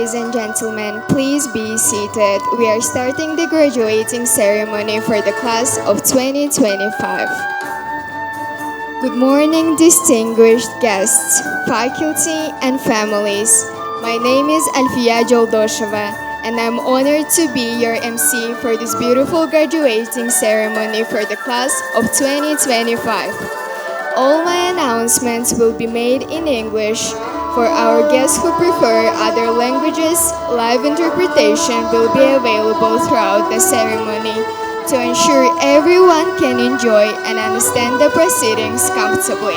Ladies and gentlemen, please be seated. We are starting the graduating ceremony for the class of 2025. Good morning, distinguished guests, faculty, and families. My name is Alfia Joldosheva, and I'm honored to be your MC for this beautiful graduating ceremony for the class of 2025. All my announcements will be made in English. For our guests who prefer other languages, live interpretation will be available throughout the ceremony to ensure everyone can enjoy and understand the proceedings comfortably.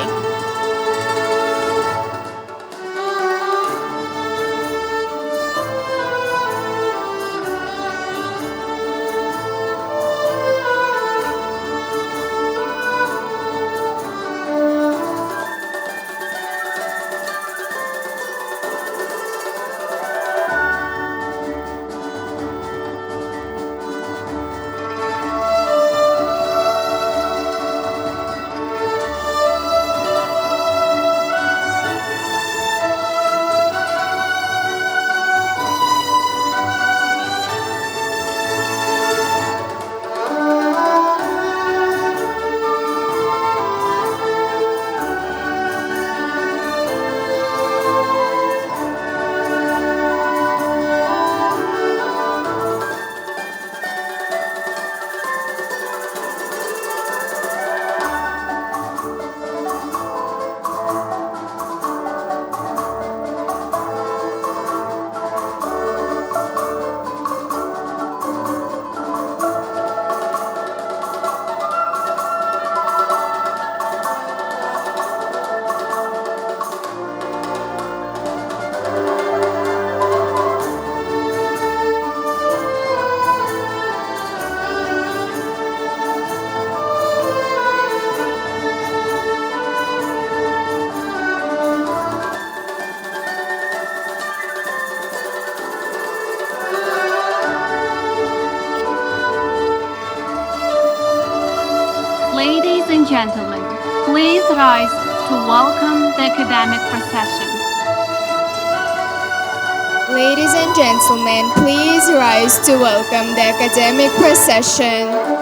Ladies and gentlemen, please rise to welcome the academic procession. Ladies and gentlemen, please rise to welcome the academic procession.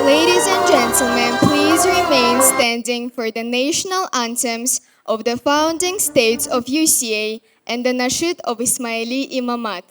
Ladies and gentlemen, please remain standing for the national anthems of the founding states of UCA and the Nasheed of Ismaili Imamat.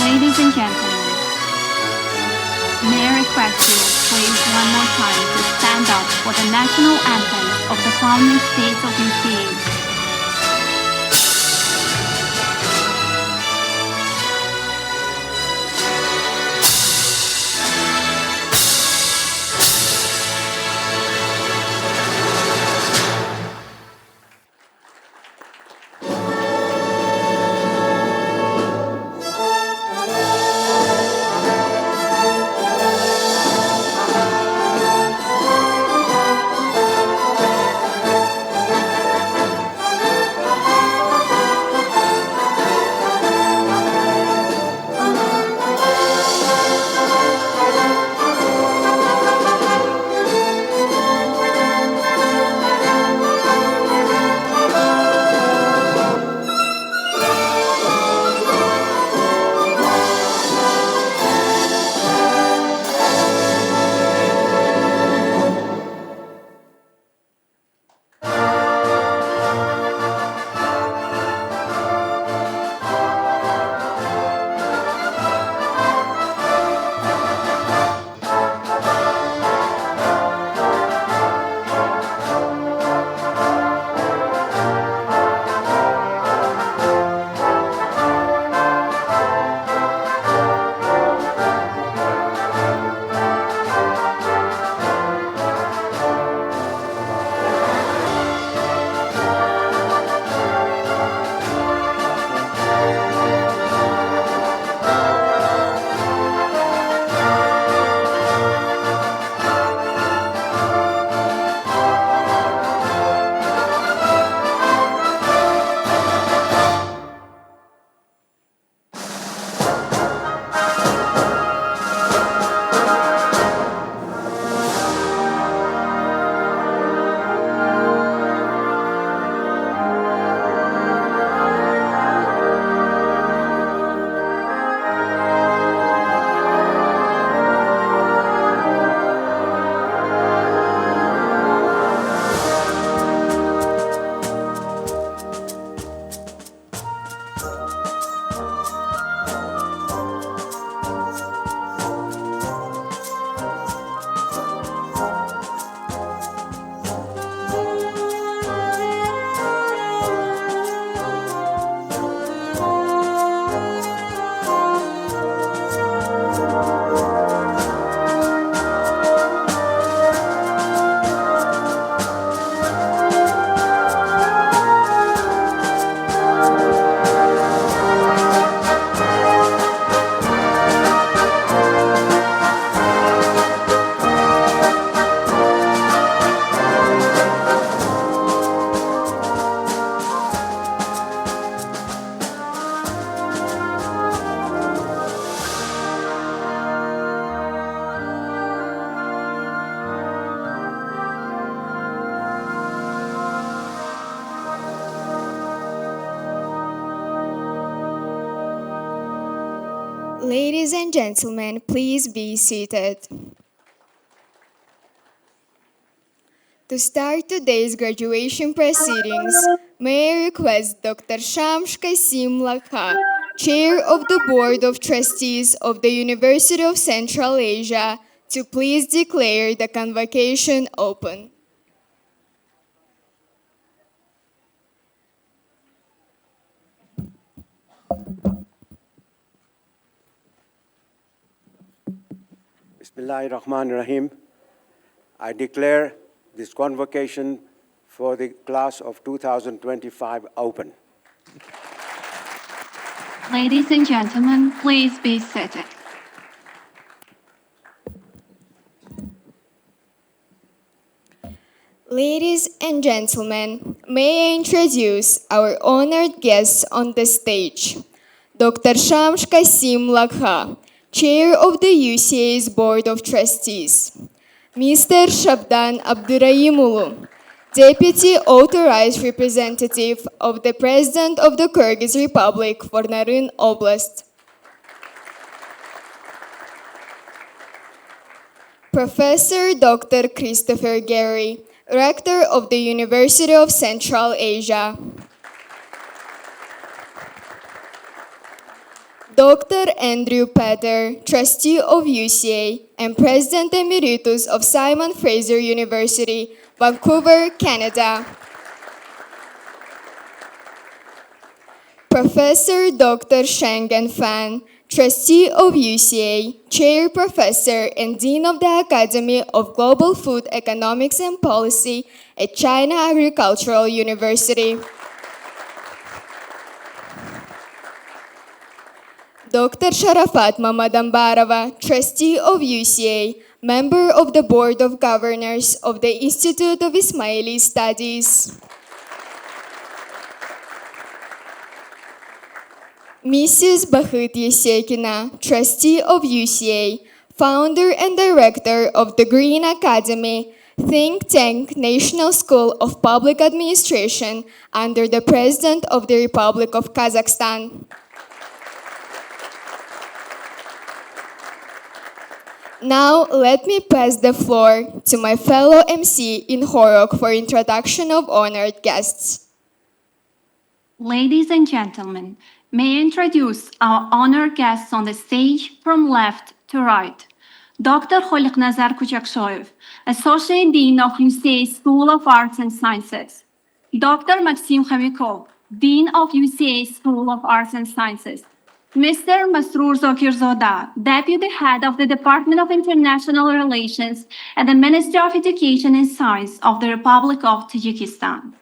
Ladies and gentlemen, may I request you please one more time to stand up for the national anthem of the founding states of UCA. Ladies and gentlemen, please be seated. To start today's graduation proceedings, may I request Dr. Shams Kasim Lakha, Chair of the Board of Trustees of the University of Central Asia, to please declare the convocation open. Bismillahirrahmanirrahim. I declare this convocation for the class of 2025 open. Ladies and gentlemen, please be seated. Ladies and gentlemen, may I introduce our honored guests on the stage. Dr. Shams Kasim Lakha, Chair of the UCA's Board of Trustees. Mr. Shabdan Abdurrahimulu, Deputy Authorized Representative of the President of the Kyrgyz Republic for Naryn Oblast. Professor Dr. Christopher Gary, Rector of the University of Central Asia. Dr. Andrew Petter, Trustee of UCA and President Emeritus of Simon Fraser University, Vancouver, Canada. Professor Dr. Shengen Fan, Trustee of UCA, Chair Professor and Dean of the Academy of Global Food Economics and Policy at China Agricultural University. Dr. Sharafat Mamadambarova, Trustee of UCA, Member of the Board of Governors of the Institute of Ismaili Studies. Mrs. Bahut Yesekina, Trustee of UCA, Founder and Director of the Green Academy, think tank National School of Public Administration under the President of the Republic of Kazakhstan. Now, let me pass the floor to my fellow MC in Khorog for introduction of honored guests. Ladies and gentlemen, may I introduce our honored guests on the stage from left to right. Dr. Kholiqnazar Kuchakshoyev, Associate Dean of UCA School of Arts and Sciences. Dr. Maxim Khomikov, Dean of UCA School of Arts and Sciences. Mr. Masroor Zokirzoda, Deputy Head of the Department of International Relations at the Ministry of Education and Science of the Republic of Tajikistan.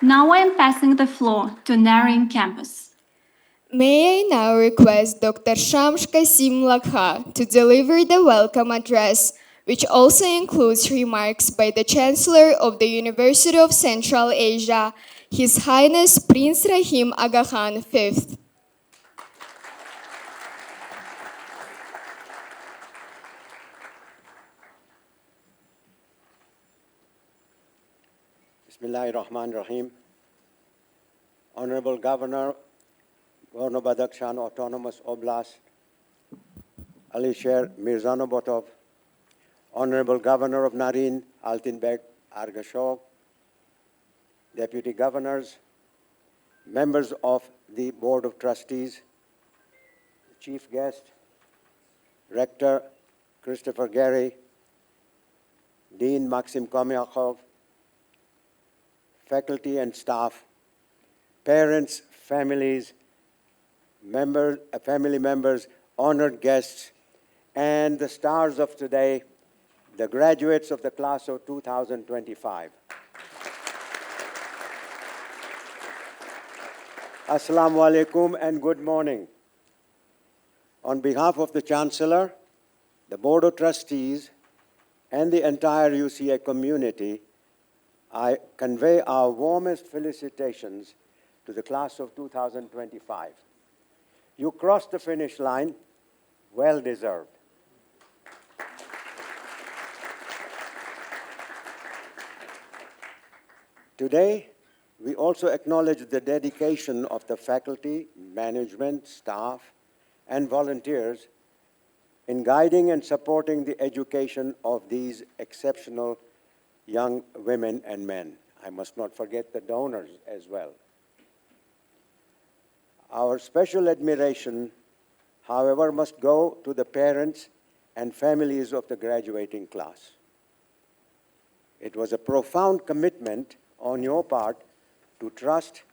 Now I am passing the floor to Naryn campus. May I now request Dr. Shams Kasim Lakha to deliver the welcome address, which also includes remarks by the Chancellor of the University of Central Asia, His Highness Prince Rahim Aga Khan V. Bismillahirrahmanirrahim. Honorable Governor, Gorno-Badakhshan Autonomous Oblast, Alisher Mirzanobotov, Honorable Governor of Naryn, Altinbek Argashov, Deputy Governors, members of the Board of Trustees, Chief Guest, Rector Christopher Gary, Dean Maxim Komyakov, faculty and staff, parents, families, family members, honored guests, and the stars of today, the graduates of the class of 2025. Assalamu alaikum and good morning. On behalf of the Chancellor, the Board of Trustees, and the entire UCA community, I convey our warmest felicitations to the class of 2025. You crossed the finish line, well deserved. Today, we also acknowledge the dedication of the faculty, management, staff, and volunteers in guiding and supporting the education of these exceptional young women and men. I must not forget the donors as well. Our special admiration, however, must go to the parents and families of the graduating class. It was a profound commitment on your part to trust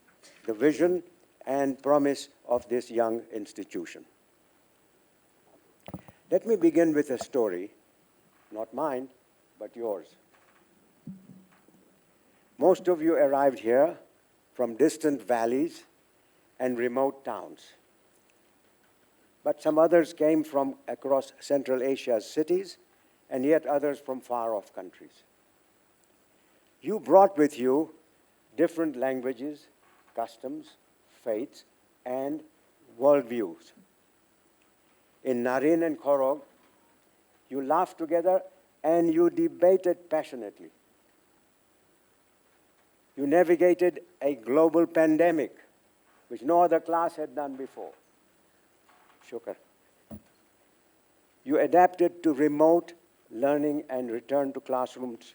the vision and promise of this young institution. Let me begin with a story, not mine, but yours. Most of you arrived here from distant valleys and remote towns. But some others came from across Central Asia's cities, and yet others from far-off countries. You brought with you different languages, customs, faiths, and worldviews. In Naryn and Khorog, you laughed together and you debated passionately. You navigated a global pandemic, which no other class had done before. Shukr. You adapted to remote learning and returned to classrooms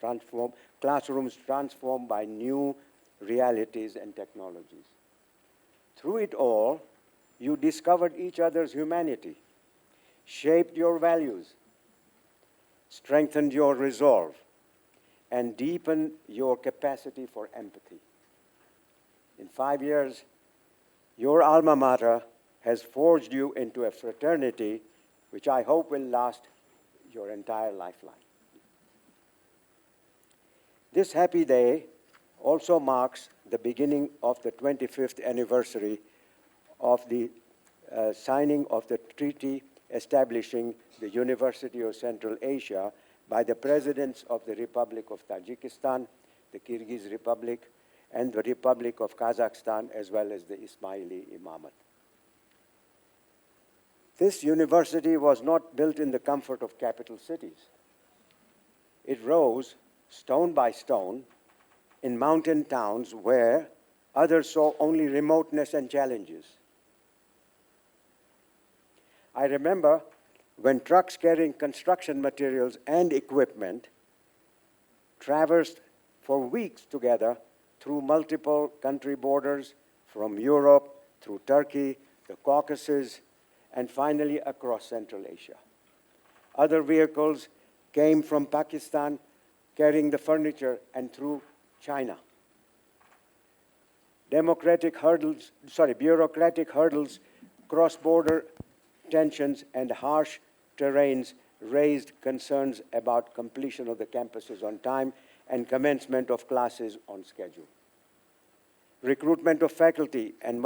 transformed by new realities and technologies. Through it all, you discovered each other's humanity, shaped your values, strengthened your resolve, and deepened your capacity for empathy. In 5 years, your alma mater has forged you into a fraternity which I hope will last your entire lifeline. This happy day also marks the beginning of the 25th anniversary of the signing of the treaty establishing the University of Central Asia by the presidents of the Republic of Tajikistan, the Kyrgyz Republic, and the Republic of Kazakhstan, as well as the Ismaili Imamate. This university was not built in the comfort of capital cities. It rose stone by stone in mountain towns where others saw only remoteness and challenges. I remember when trucks carrying construction materials and equipment traversed for weeks together through multiple country borders, from Europe through Turkey, the Caucasus, and finally across Central Asia. Other vehicles came from Pakistan carrying the furniture and through China. Bureaucratic hurdles, cross-border tensions, and harsh terrains raised concerns about completion of the campuses on time and commencement of classes on schedule. Recruitment of faculty and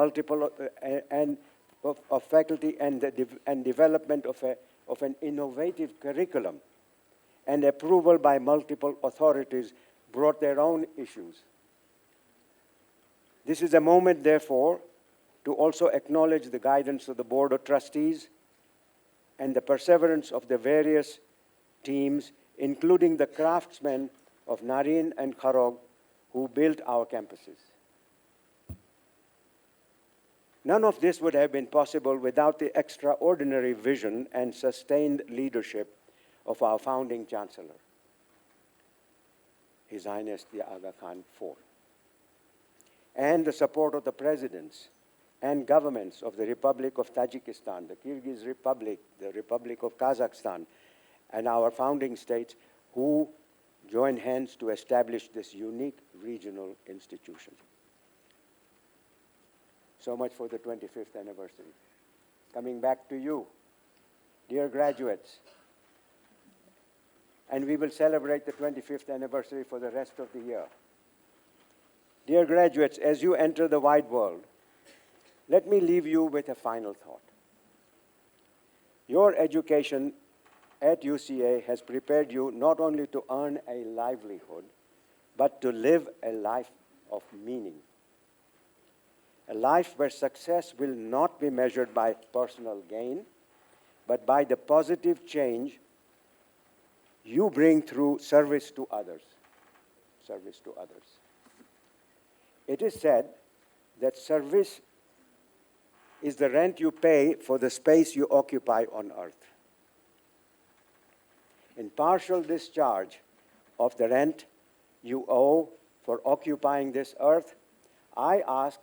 development of an innovative curriculum and approval by multiple authorities brought their own issues. This is a moment, therefore, to also acknowledge the guidance of the Board of Trustees and the perseverance of the various teams, including the craftsmen of Naryn and Khorog, who built our campuses. None of this would have been possible without the extraordinary vision and sustained leadership of our founding Chancellor, His Highness the Aga Khan IV, and the support of the presidents and governments of the Republic of Tajikistan, the Kyrgyz Republic, the Republic of Kazakhstan, and our founding states who joined hands to establish this unique regional institution. So much for the 25th anniversary. Coming back to you, dear graduates, and we will celebrate the 25th anniversary for the rest of the year. Dear graduates, as you enter the wide world, let me leave you with a final thought. Your education at UCA has prepared you not only to earn a livelihood, but to live a life of meaning. A life where success will not be measured by personal gain, but by the positive change you bring through service to others. Service to others. It is said that service is the rent you pay for the space you occupy on earth. In partial discharge of the rent you owe for occupying this earth, I ask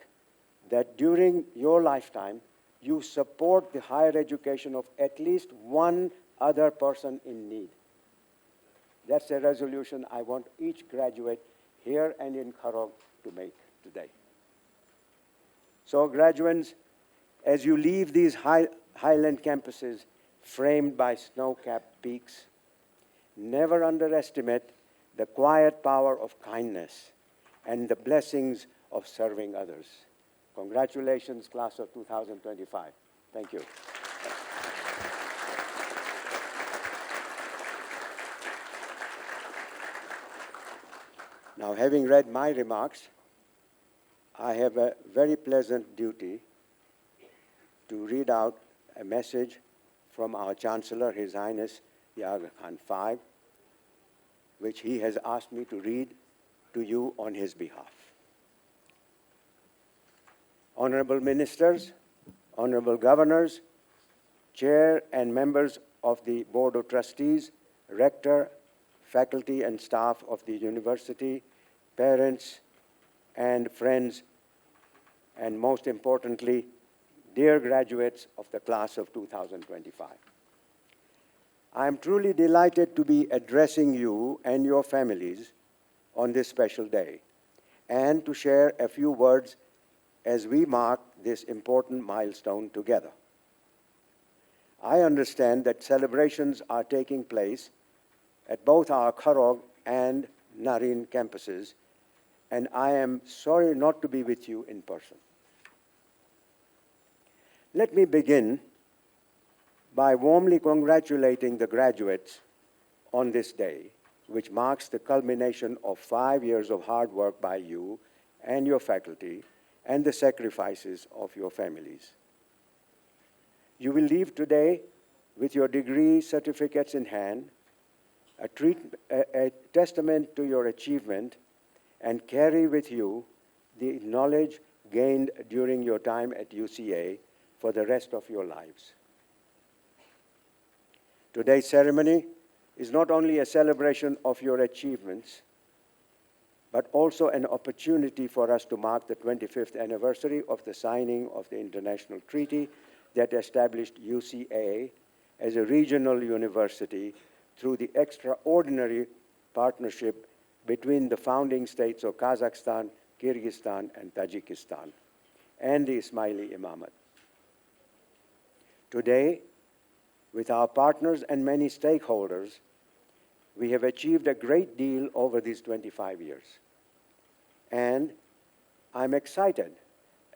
that during your lifetime, you support the higher education of at least one other person in need. That's a resolution I want each graduate here and in Khorog to make today. So graduates, as you leave these highland campuses framed by snow-capped peaks, never underestimate the quiet power of kindness and the blessings of serving others. Congratulations, class of 2025. Thank you. Now, having read my remarks, I have a very pleasant duty to read out a message from our Chancellor, His Highness the Aga Khan V, which he has asked me to read to you on his behalf. Honorable Ministers, Honorable Governors, Chair and members of the Board of Trustees, Rector, faculty and staff of the university, parents and friends, and most importantly, dear graduates of the class of 2025. I am truly delighted to be addressing you and your families on this special day and to share a few words as we mark this important milestone together. I understand that celebrations are taking place at both our Khorog and Naryn campuses, and I am sorry not to be with you in person. Let me begin by warmly congratulating the graduates on this day, which marks the culmination of 5 years of hard work by you and your faculty and the sacrifices of your families. You will leave today with your degree certificates in hand, a testament to your achievement, and carry with you the knowledge gained during your time at UCA for the rest of your lives. Today's ceremony is not only a celebration of your achievements, but also an opportunity for us to mark the 25th anniversary of the signing of the international treaty that established UCA as a regional university through the extraordinary partnership between the founding states of Kazakhstan, Kyrgyzstan, and Tajikistan, and the Ismaili Imamate. Today, with our partners and many stakeholders, we have achieved a great deal over these 25 years. And I'm excited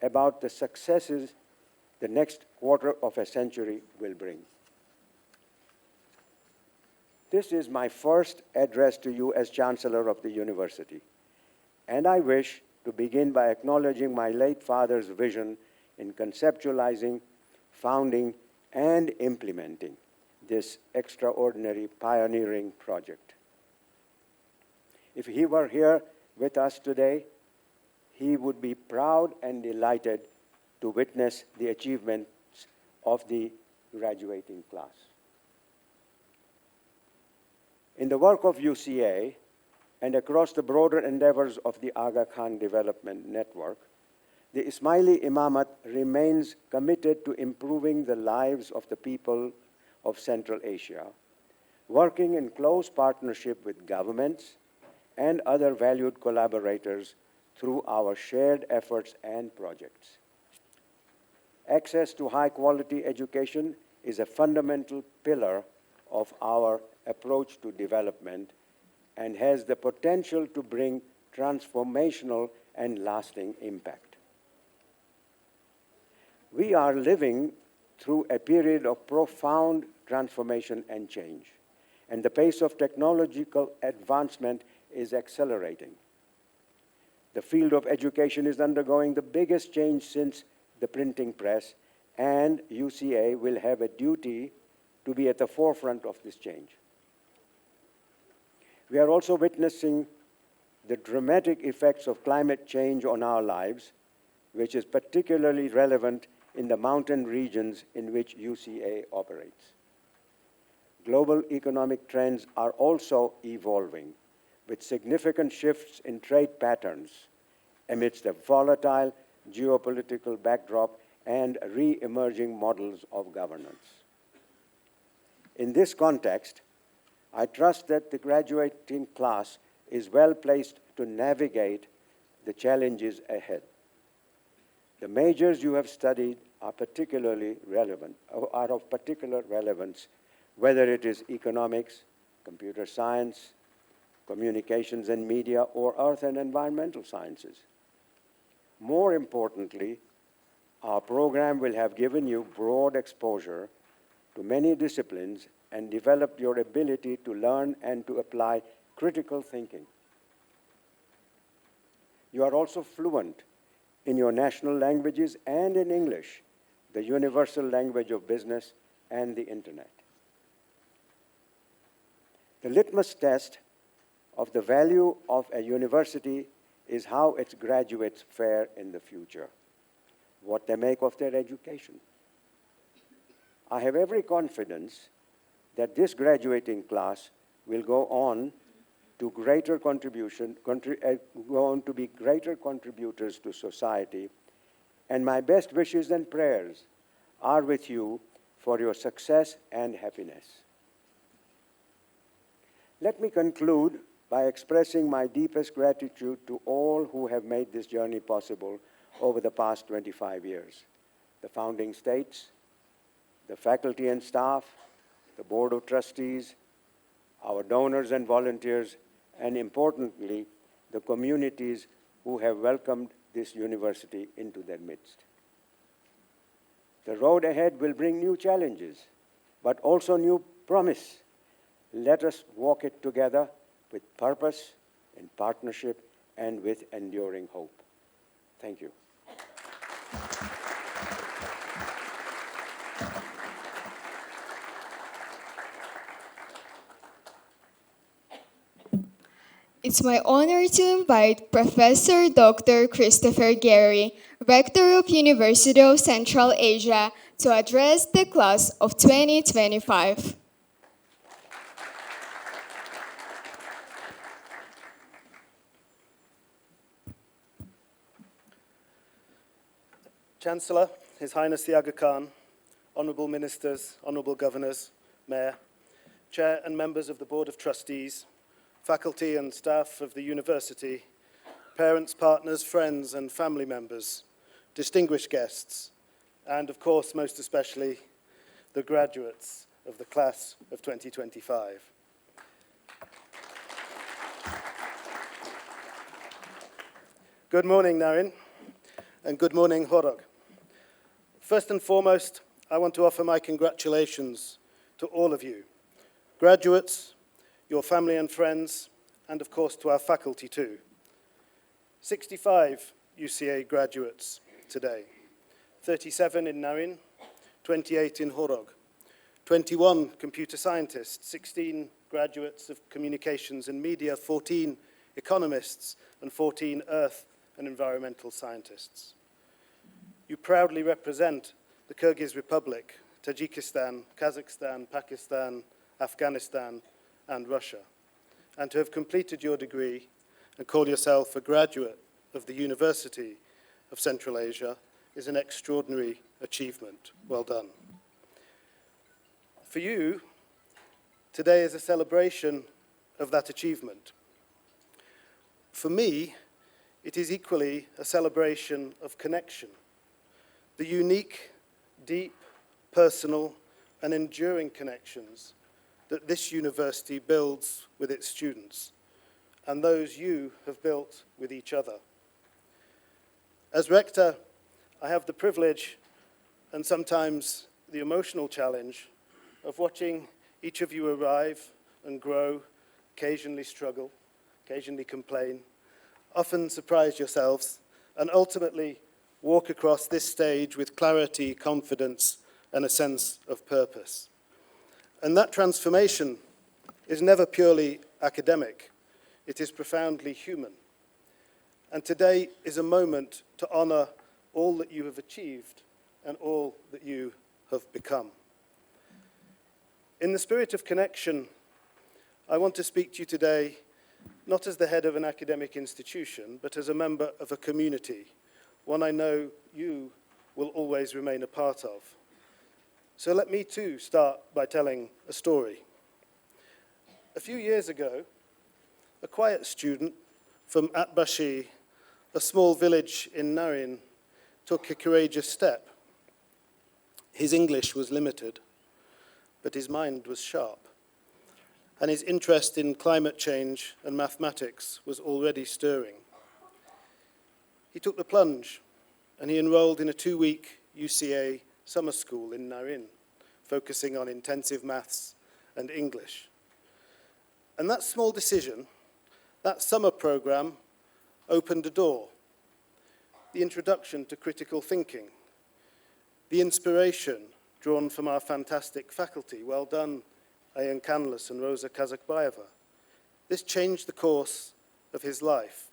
about the successes the next quarter of a century will bring. This is my first address to you as Chancellor of the University, and I wish to begin by acknowledging my late father's vision in conceptualizing, founding, and implementing this extraordinary pioneering project. If he were here with us today, he would be proud and delighted to witness the achievements of the graduating class. In the work of UCA and across the broader endeavors of the Aga Khan Development Network, the Ismaili Imamate remains committed to improving the lives of the people of Central Asia, working in close partnership with governments and other valued collaborators through our shared efforts and projects. Access to high-quality education is a fundamental pillar of our approach to development and has the potential to bring transformational and lasting impact. We are living through a period of profound transformation and change, and the pace of technological advancement is accelerating. The field of education is undergoing the biggest change since the printing press, and UCA will have a duty to be at the forefront of this change. We are also witnessing the dramatic effects of climate change on our lives, which is particularly relevant in the mountain regions in which UCA operates. Global economic trends are also evolving, with significant shifts in trade patterns amidst a volatile geopolitical backdrop and re-emerging models of governance. In this context, I trust that the graduating class is well placed to navigate the challenges ahead. The majors you have studied are of particular relevance, whether it is economics, computer science, communications and media, or earth and environmental sciences. More importantly, our program will have given you broad exposure to many disciplines and developed your ability to learn and to apply critical thinking. You are also fluent in your national languages and in English, the universal language of business and the internet. The litmus test of the value of a university is how its graduates fare in the future, what they make of their education. I have every confidence that this graduating class will go on to be greater contributors to society, and my best wishes and prayers are with you for your success and happiness. Let me conclude by expressing my deepest gratitude to all who have made this journey possible over the past 25 years. The founding states, the faculty and staff, the Board of Trustees, our donors and volunteers, and importantly, the communities who have welcomed this university into their midst. The road ahead will bring new challenges, but also new promise. Let us walk it together with purpose, in partnership, and with enduring hope. Thank you. It's my honor to invite Professor Dr. Christopher Gary, Rector of University of Central Asia, to address the class of 2025. Chancellor, His Highness the Aga Khan, Honourable Ministers, Honourable Governors, Mayor, Chair and members of the Board of Trustees, faculty and staff of the university, parents, partners, friends and family members, distinguished guests, and of course, most especially, the graduates of the class of 2025. Good morning, Naryn, and good morning, Khorog. First and foremost, I want to offer my congratulations to all of you, graduates, your family and friends, and of course to our faculty too. 65 UCA graduates today, 37 in Naryn, 28 in Khorog, 21 computer scientists, 16 graduates of communications and media, 14 economists, and 14 earth and environmental scientists. You proudly represent the Kyrgyz Republic, Tajikistan, Kazakhstan, Pakistan, Afghanistan, and Russia, and to have completed your degree and call yourself a graduate of the University of Central Asia is an extraordinary achievement. Well done. For you, today is a celebration of that achievement. For me, it is equally a celebration of connection, the unique, deep, personal, and enduring connections that this university builds with its students, and those you have built with each other. As rector, I have the privilege and sometimes the emotional challenge of watching each of you arrive and grow, occasionally struggle, occasionally complain, often surprise yourselves, and ultimately walk across this stage with clarity, confidence, and a sense of purpose. And that transformation is never purely academic. It is profoundly human. And today is a moment to honor all that you have achieved and all that you have become. In the spirit of connection, I want to speak to you today, not as the head of an academic institution, but as a member of a community, one I know you will always remain a part of. So let me too start by telling a story. A few years ago, a quiet student from Atbashi, a small village in Naryn, took a courageous step. His English was limited, but his mind was sharp, and his interest in climate change and mathematics was already stirring. He took the plunge, and he enrolled in a 2-week UCA summer school in Naryn, focusing on intensive maths and English. And that small decision, that summer program, opened a door. The introduction to critical thinking, the inspiration drawn from our fantastic faculty. Well done, Ayan Kanlis and Rosa Kazakbayeva. This changed the course of his life.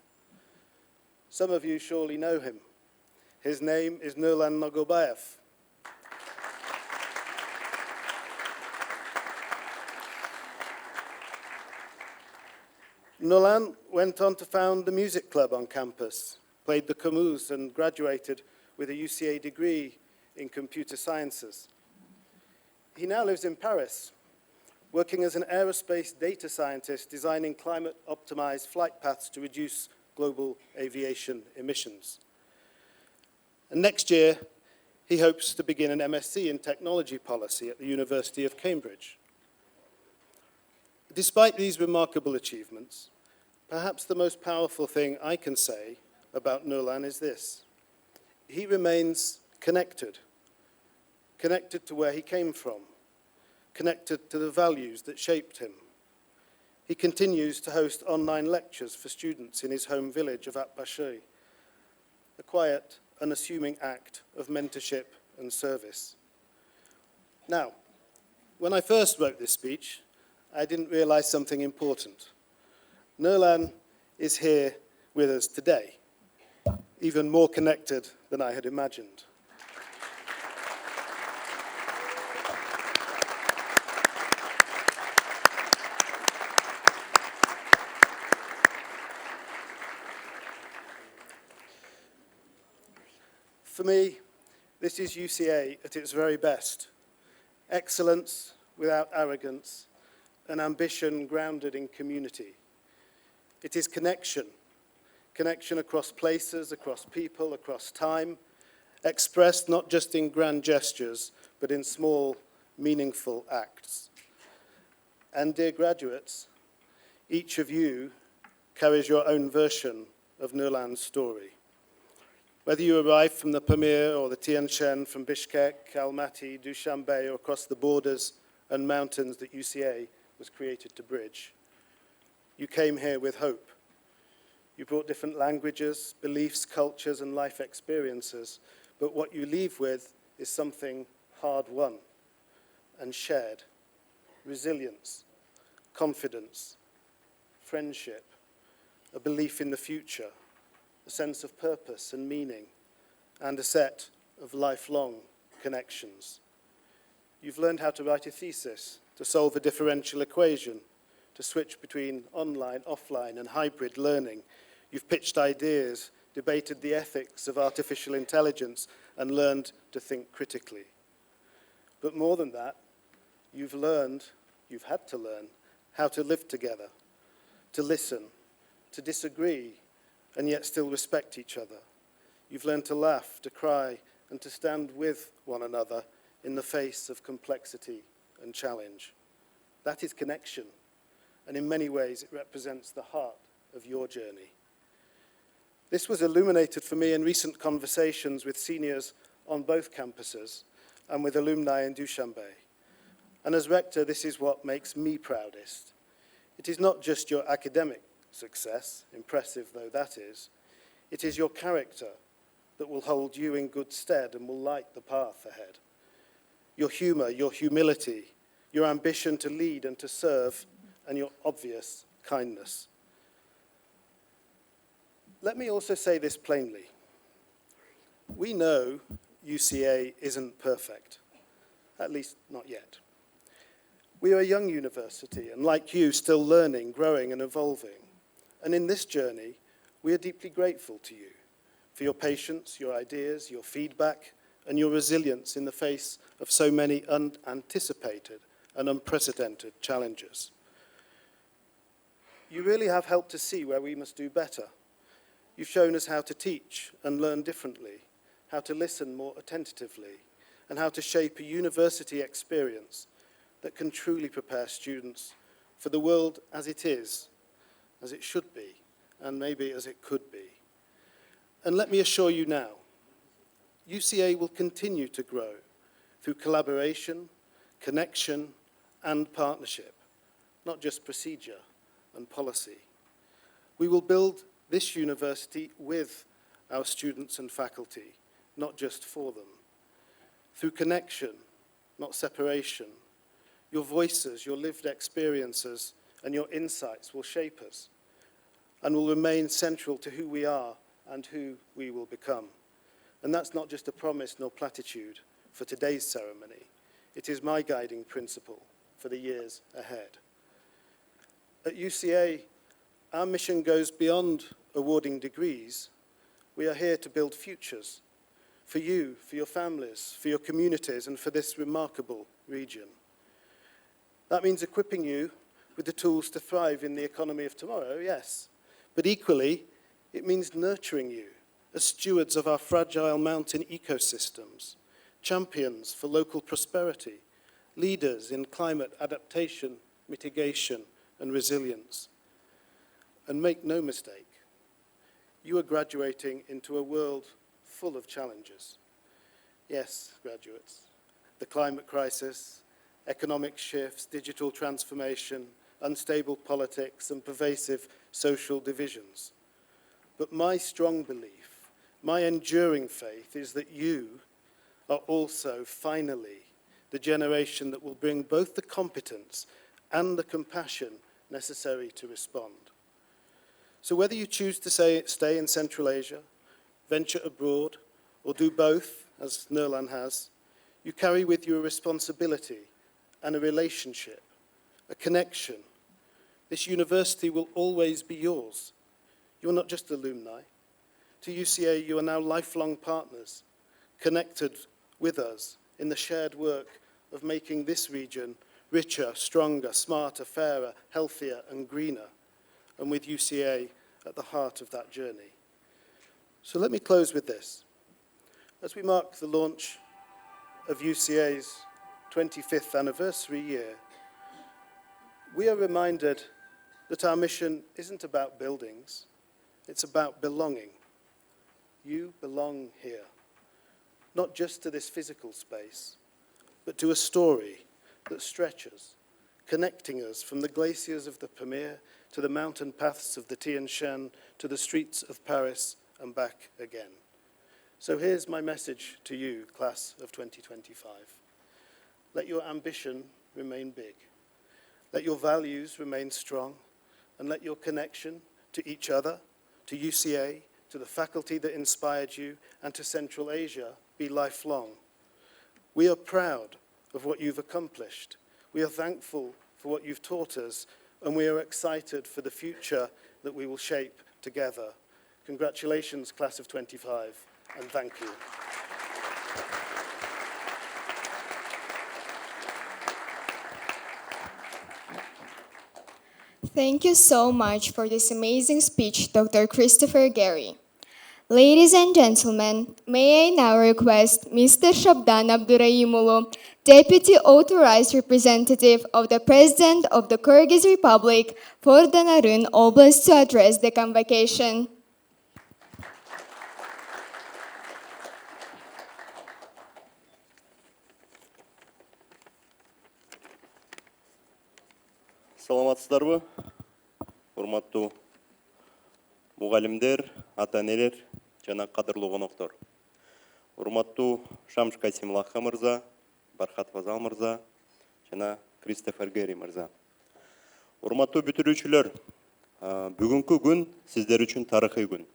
Some of you surely know him. His name is Nurlan Nogobayev. Nurlan went on to found the music club on campus, played the camus and graduated with a UCA degree in computer sciences. He now lives in Paris, working as an aerospace data scientist designing climate-optimized flight paths to reduce global aviation emissions. And next year, he hopes to begin an MSc in technology policy at the University of Cambridge. Despite these remarkable achievements, perhaps the most powerful thing I can say about Nurlan is this: he remains connected to where he came from, connected to the values that shaped him. He continues to host online lectures for students in his home village of Atbashi, a quiet, unassuming act of mentorship and service. Now, when I first wrote this speech, I didn't realize something important. Nurlan is here with us today, even more connected than I had imagined. For me, this is UCA at its very best. Excellence without arrogance, and ambition grounded in community. It is connection across places, across people, across time, expressed not just in grand gestures, but in small, meaningful acts. And dear graduates, each of you carries your own version of Nurlan's story. Whether you arrived from the Pamir or the Tian Shan, from Bishkek, Almaty, Dushanbe, or across the borders and mountains that UCA was created to bridge, you came here with hope. You brought different languages, beliefs, cultures, and life experiences, but what you leave with is something hard-won and shared: resilience, confidence, friendship, a belief in the future, a sense of purpose and meaning, and a set of lifelong connections. You've learned how to write a thesis, to solve a differential equation, to switch between online, offline, and hybrid learning. You've pitched ideas, debated the ethics of artificial intelligence, and learned to think critically. But more than that, you've had to learn how to live together, to listen, to disagree, and yet still respect each other. You've learned to laugh, to cry, and to stand with one another in the face of complexity and challenge. That is connection, and in many ways it represents the heart of your journey. This was illuminated for me in recent conversations with seniors on both campuses and with alumni in Dushanbe. And as rector, this is what makes me proudest. It is not just your academic success, impressive though that is, it is your character that will hold you in good stead and will light the path ahead. Your humor, your humility, your ambition to lead and to serve, and your obvious kindness. Let me also say this plainly. We know UCA isn't perfect, at least not yet. We are a young university, and like you, still learning, growing, and evolving. And in this journey, we are deeply grateful to you for your patience, your ideas, your feedback, and your resilience in the face of so many unanticipated and unprecedented challenges. You really have helped us see where we must do better. You've shown us how to teach and learn differently, how to listen more attentively, and how to shape a university experience that can truly prepare students for the world as it is, as it should be, and maybe as it could be. And let me assure you now, UCA will continue to grow through collaboration, connection, and partnership, not just procedure and policy. We will build this university with our students and faculty, not just for them. Through connection, not separation. Your voices, your lived experiences, and your insights will shape us and will remain central to who we are and who we will become. And that's not just a promise nor platitude for today's ceremony. It is my guiding principle for the years ahead. At UCA, our mission goes beyond awarding degrees. We are here to build futures for you, for your families, for your communities, and for this remarkable region. That means equipping you with the tools to thrive in the economy of tomorrow, yes. But equally, it means nurturing you as stewards of our fragile mountain ecosystems, champions for local prosperity, leaders in climate adaptation, mitigation, and resilience. And make no mistake, you are graduating into a world full of challenges. Yes, graduates, the climate crisis, economic shifts, digital transformation, unstable politics, and pervasive social divisions. But my strong belief, my enduring faith is that you are also finally the generation that will bring both the competence and the compassion necessary to respond. So whether you choose to stay in Central Asia, venture abroad, or do both, as Nurlan has, you carry with you a responsibility and a relationship, a connection. This university will always be yours. You're not just alumni. To UCA, you are now lifelong partners, connected with us in the shared work of making this region richer, stronger, smarter, fairer, healthier, and greener, and with UCA at the heart of that journey. So let me close with this. As we mark the launch of UCA's 25th anniversary year, we are reminded that our mission isn't about buildings, it's about belonging. You belong here, not just to this physical space, but to a story that stretches, connecting us from the glaciers of the Pamir to the mountain paths of the Tian Shan to the streets of Paris and back again. So here's my message to you, class of 2025. Let your ambition remain big. Let your values remain strong, and let your connection to each other, to UCA, to the faculty that inspired you, and to Central Asia be lifelong. We are proud of what you've accomplished. We are thankful for what you've taught us, and we are excited for the future that we will shape together. Congratulations, class of 25, and thank you. Thank you so much for this amazing speech, Dr. Christopher Gary. Ladies and gentlemen, may I now request Mr. Shabdan Abdurrahimulu, Deputy Authorized Representative of the President of the Kyrgyz Republic for the Naryn Oblast to address the convocation. Саламатсыздарбы? Урматтуу мугалимдер, ата-энелер жана кадырлуу коноктор. Урматтуу Шамш Касимлаха мырза, Бархат Вазал мырза жана Кристофер Гери мырза. Урматтуу бүтүрүүчүлөр, бүгүнкү күн сиздер үчүн тарыхый күн.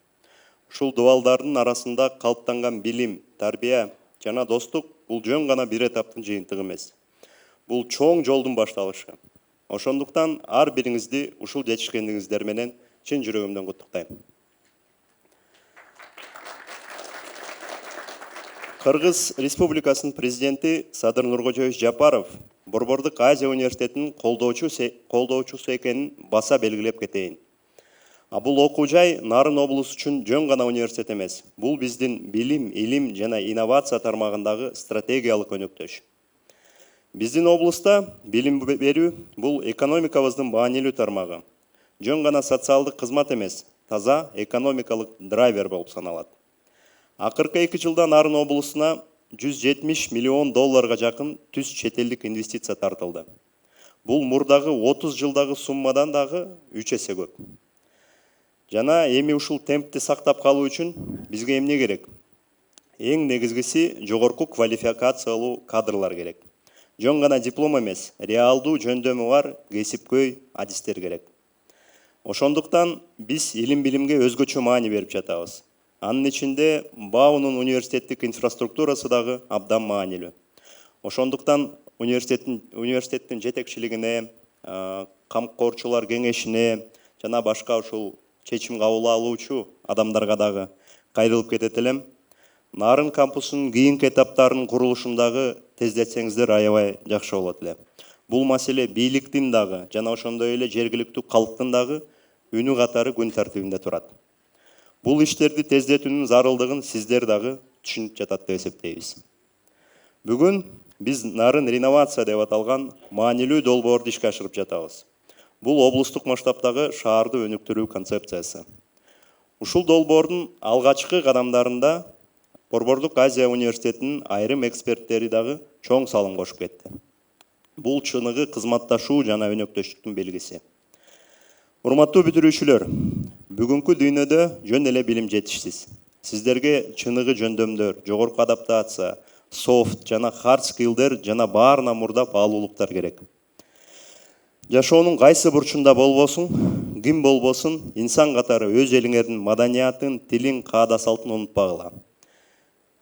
Ушул дубалдардын арасында калыптанган билим, тарбия жана достук бул жөн гана бир этаптын жыйынтыгы эмес. Бул чоң жолдун башталышы. Ошондуктан ар бириңизди ушул жетишкендигиңиздер менен чын жүрөгүмдөн куттуктайм. Кыргыз Республикасынын президенти Садыр Нуркожоевич Жапаров Борбордук Азия университетинин колдоочусу экенин баса белгилеп кетейин. Бул окуу жай Нарын облусу үчүн жөн гана университет эмес. Бул биздин билим, илим жана инновация тармагындагы стратегиялык өнөктөш. Биздин облуста билим берүү бул экономикабыздын маанилүү тармагы. Жөн гана социалдык кызмат эмес, таза экономикалык драйвер болуп саналат. Акыркы 2 жылда Нарын облусуна $170 миллион жакын түз чет элдик инвестиция тартылды. Бул мурдагы 30 жылдагы суммадан дагы 3 эсе көп. Жана эми ушул темпти сактап калуу үчүн бизге эмне керек? Эң негизгиси жогорку квалификациялуу кадрлар керек. Жөн гана диплом эмес, реалдуу жөндөмү бар кесипкөй адистер керек. Ошондуктан биз илим-билимге өзгөчө маани берип жатабыз. Анын ичинде БАУнун университеттик инфраструктурасы дагы абдан маанилүү. Ошондуктан университеттин жетекчилигине, камкорчулар кеңешине жана башка ушул чечим кабыл алуучу адамдарга дагы кайрылып кетет элем. Нарын кампусунун кийинки этаптарынын курулушундагы тездетсеңиздер аябай жакшы болот эле. Бул маселе бийликтин дагы жана ошондой эле жергиликтүү калктын дагы үнү катары күн тартибинде турат. Бул иштерди тездетүүнүн зарылдыгын сиздер дагы түшүнүп жатат деп эсептейбиз. Бүгүн биз нарын реновация деп аталган маанилүү долбоорду ишке ашырып жатабыз. Бул облустук масштабтагы шаарды өнүктүрүү концепциясы. Ушул долбоордун алгачкы кадамдарында Борбордук Азия университетинин айрым эксперттери дагы чоң салым кошуп кетти. Бул чыныгы кызматташуу жана өнөктөштүктүн белгиси. Урматтуу бүтүрүүчүлөр, бүгүнкү дүйнөдө жөн эле билим жетишсиз. Сиздерге чыныгы жөндөмдөр, жогорку адаптация, софт жана хард скиллдер жана баарына мурда баалуулуктар керек. Жашоонун кайсы бурчунда болбосун, ким болбосун, инсан катары өз элиңердин маданиятын, тилин, каада салтын унутпагыла.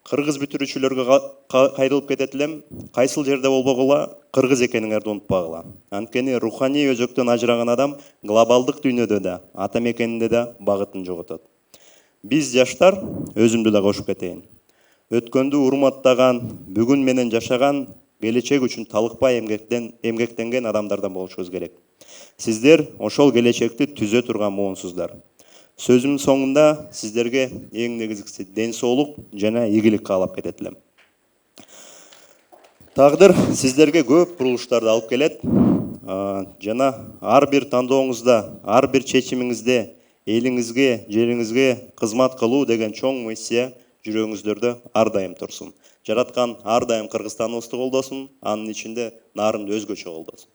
Кыргыз бүтүрүүчүлөргө кайрылып кетет элем, кайсыл жерде болбогула кыргыз экениңерди унутпагыла. Анткени руханий өзөктөн ажыраган адам глобалдык дүйнөдө да, ата мекенинде да багытын жоготот. Биз жаштар, өзүмдү да кошуп кетейин. Өткөндү урматтаган, бүгүн менен жашаган, келечек үчүн талыкпай эмгектенген адамдардан болушубуз керек. Сиздер ошол келечекти түзө турган моонсуздар. Сөзүмдүн соңунда сиздерге эң негизгиси ден соолук жана ийгилик каалап кетет элем. Тагдыр сиздерге көп бурулуштарды алып келет. Жана ар бир тандооңузда, ар бир чечимиңизде элиңизге, жериңизге кызмат кылуу деген чоң миссия жүрөгүңүздөрдө ар дайым турсун. Жараткан ар дайым Кыргызстаныбызды колдосун, анын ичинде нарынды өзгөчө колдосун.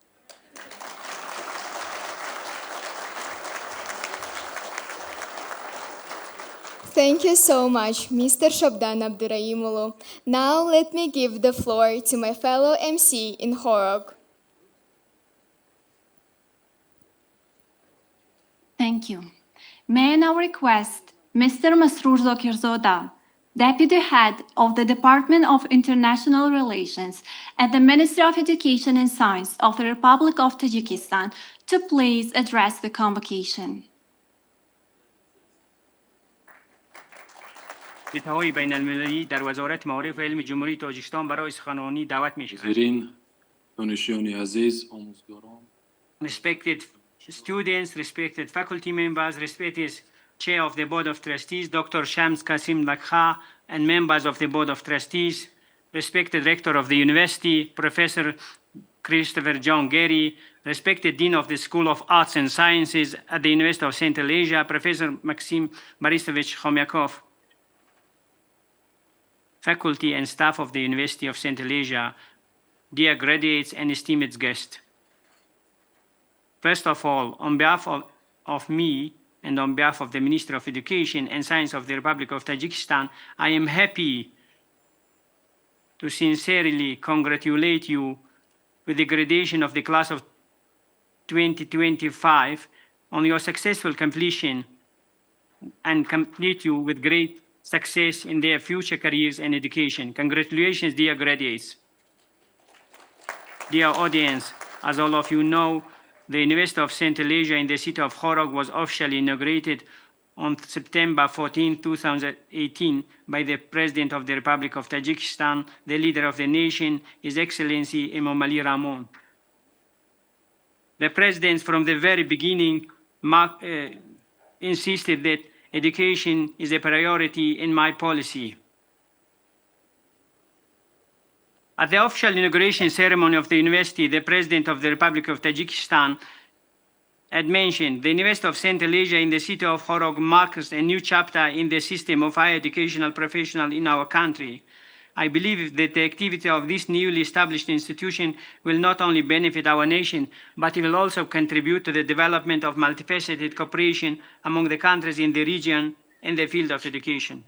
Thank you so much, Mr. Shabdan Abdurrahimulu. Now let me give the floor to my fellow MC in Khorog. Thank you. May I now request Mr. Masroor Zakirzoda, Deputy Head of the Department of International Relations at the Ministry of Education and Science of the Republic of Tajikistan, to please address the convocation. اتحادیه بین المللی در وزارت معارف علم جمهوری تاجیکستان برای سخنرانی دعوت می شود. حاضرین دانشجویان عزیز، آموزگاران. Respected students, respected faculty members, respected Chair of the Board of Trustees, Dr. Shams Kasim Lakha, and members of the Board of Trustees, respected Rector of the University, Professor Christopher John Gary, respected Dean of the School of Arts and Sciences at the University of Central Asia, Professor Maxim Borisovich Khomyakov, faculty and staff of the University of Central Asia, dear graduates and esteemed guests. First of all, on behalf of me and on behalf of the Minister of Education and Science of the Republic of Tajikistan, I am happy to sincerely congratulate you with the graduation of the class of 2025 on your successful completion, and complete you with great success in their future careers and education. Congratulations, dear graduates. Dear audience, as all of you know, the University of Central Asia in the city of Khorog was officially inaugurated on September 14, 2018 by the President of the Republic of Tajikistan, the leader of the nation, His Excellency Emomali Rahmon. The President from the very beginning insisted that education is a priority in my policy. At the official inauguration ceremony of the university, the President of the Republic of Tajikistan had mentioned the University of Central Asia in the city of Khorog marks a new chapter in the system of higher educational professional in our country. I believe that the activity of this newly established institution will not only benefit our nation, but it will also contribute to the development of multifaceted cooperation among the countries in the region in the field of education.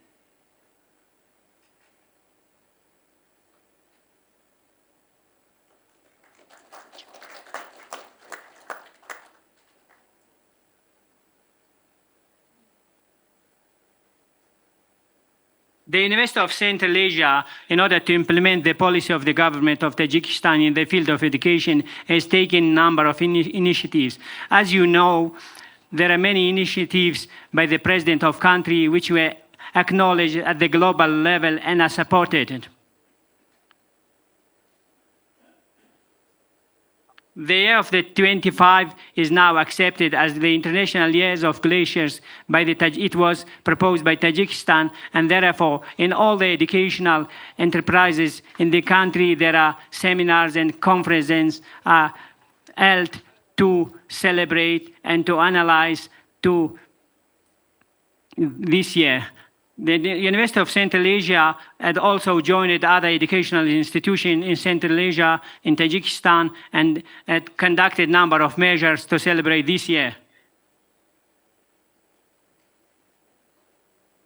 The University of Central Asia, in order to implement the policy of the government of Tajikistan in the field of education, has taken a number of initiatives. As you know, there are many initiatives by the president of country which were acknowledged at the global level and are supported. The year of the 25 is now accepted as the International Years of Glaciers by it was proposed by Tajikistan, and therefore in all the educational enterprises in the country there are seminars and conferences held to celebrate and to analyze to this year. The University of Central Asia had also joined other educational institutions in Central Asia, in Tajikistan, and had conducted a number of measures to celebrate this year.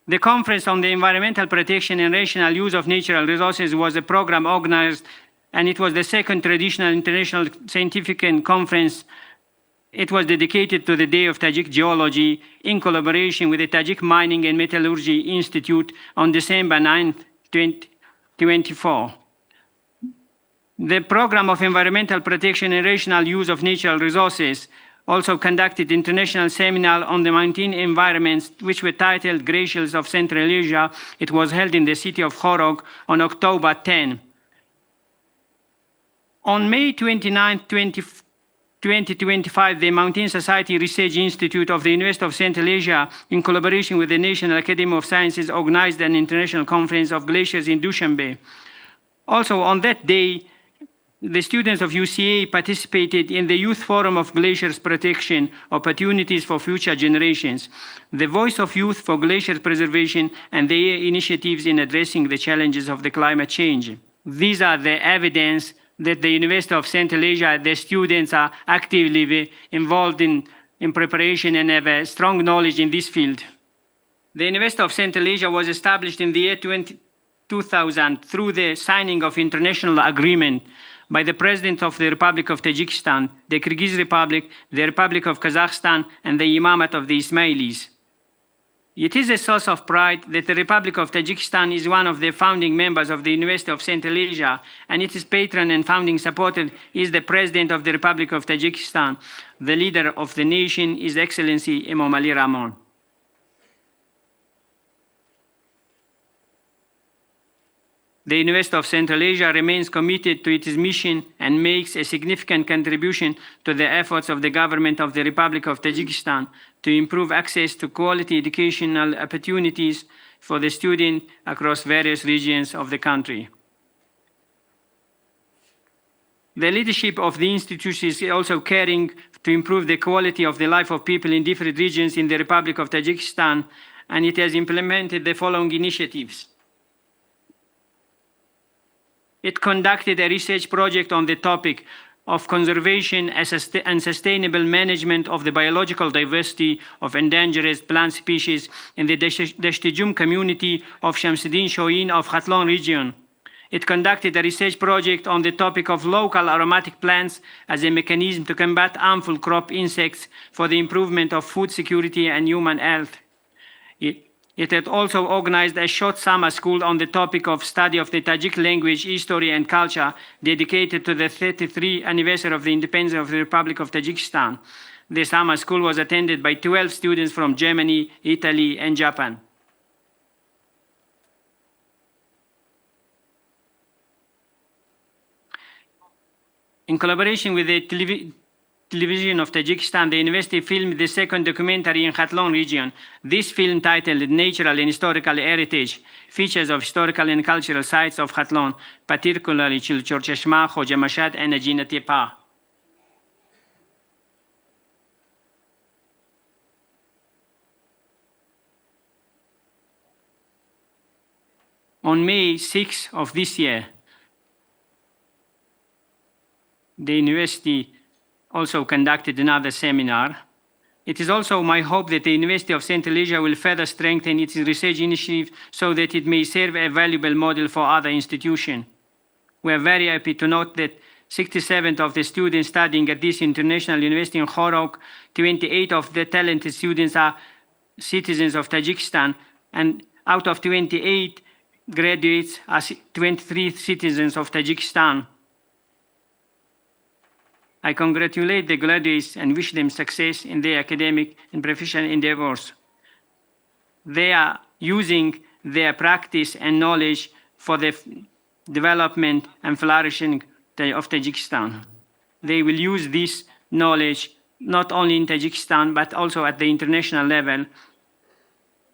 The Conference on the Environmental Protection and Rational Use of Natural Resources was a program organized, and it was the second traditional international scientific conference. It was dedicated to the Day of Tajik Geology in collaboration with the Tajik Mining and Metallurgy Institute on December 9, 2024. The Program of Environmental Protection and Rational Use of Natural Resources also conducted international seminar on the mountain environments, which were titled Glaciers of Central Asia. It was held in the city of Khorog on October 10. On May 29, 2025, the Mountain Society Research Institute of the University of Central Asia, in collaboration with the National Academy of Sciences, organized an international conference of glaciers in Dushanbe. Also, on that day, the students of UCA participated in the Youth Forum of Glaciers Protection, Opportunities for Future Generations, the Voice of Youth for Glacier Preservation, and their initiatives in addressing the challenges of the climate change. These are the evidence that the University of Central Asia, the students are actively involved in preparation and have a strong knowledge in this field. The University of Central Asia was established in the year 2000 through the signing of international agreement by the President of the Republic of Tajikistan, the Kyrgyz Republic, the Republic of Kazakhstan, and the Imamate of the Ismailis. It is a source of pride that the Republic of Tajikistan is one of the founding members of the University of Central Asia, and its patron and founding supporter is the President of the Republic of Tajikistan. The leader of the nation is Excellency Imam Ali Rahman. The University of Central Asia remains committed to its mission and makes a significant contribution to the efforts of the government of the Republic of Tajikistan to improve access to quality educational opportunities for the student across various regions of the country. The leadership of the institution is also caring to improve the quality of the life of people in different regions in the Republic of Tajikistan, and it has implemented the following initiatives. It conducted a research project on the topic of conservation and sustainable management of the biological diversity of endangered plant species in the Dashtijum community of Shamsuddin Shoin of Khatlon region. It conducted a research project on the topic of local aromatic plants as a mechanism to combat harmful crop insects for the improvement of food security and human health. It had also organized a short summer school on the topic of study of the Tajik language, history, and culture, dedicated to the 33th anniversary of the independence of the Republic of Tajikistan. The summer school was attended by 12 students from Germany, Italy, and Japan. In collaboration with the television of Tajikistan, the university filmed the second documentary in Khatlon region. This film, titled Natural and Historical Heritage, features of historical and cultural sites of Khatlon, particularly Chorchashma, Khoja Mashhad, and Ajina Tepa. On May 6 of this year, the university also conducted another seminar. It is also my hope that the University of Central Asia will further strengthen its research initiative so that it may serve a valuable model for other institutions. We are very happy to note that 67 of the students studying at this international university in Khorog, 28 of the talented students are citizens of Tajikistan, and out of 28 graduates are 23 citizens of Tajikistan. I congratulate the graduates and wish them success in their academic and professional endeavors. They are using their practice and knowledge for the development and flourishing of Tajikistan. They will use this knowledge not only in Tajikistan, but also at the international level.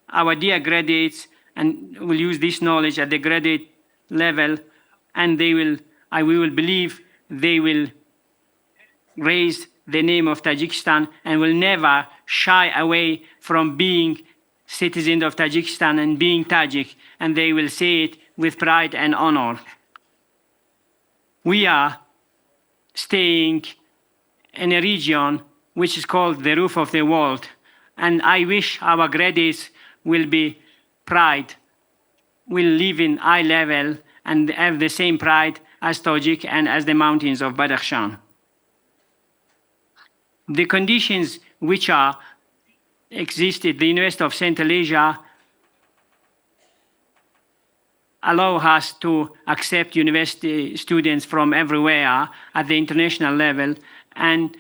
Our dear graduates will use this knowledge at the graduate level, and we will believe they will raise the name of Tajikistan and will never shy away from being citizens of Tajikistan and being Tajik, and they will say it with pride and honor. We are staying in a region which is called the roof of the world, and I wish our graduates will be pride, will live in eye level and have the same pride as Tajik and as the mountains of Badakhshan. The conditions which are existed, the University of Central Asia allow us to accept university students from everywhere at the international level, and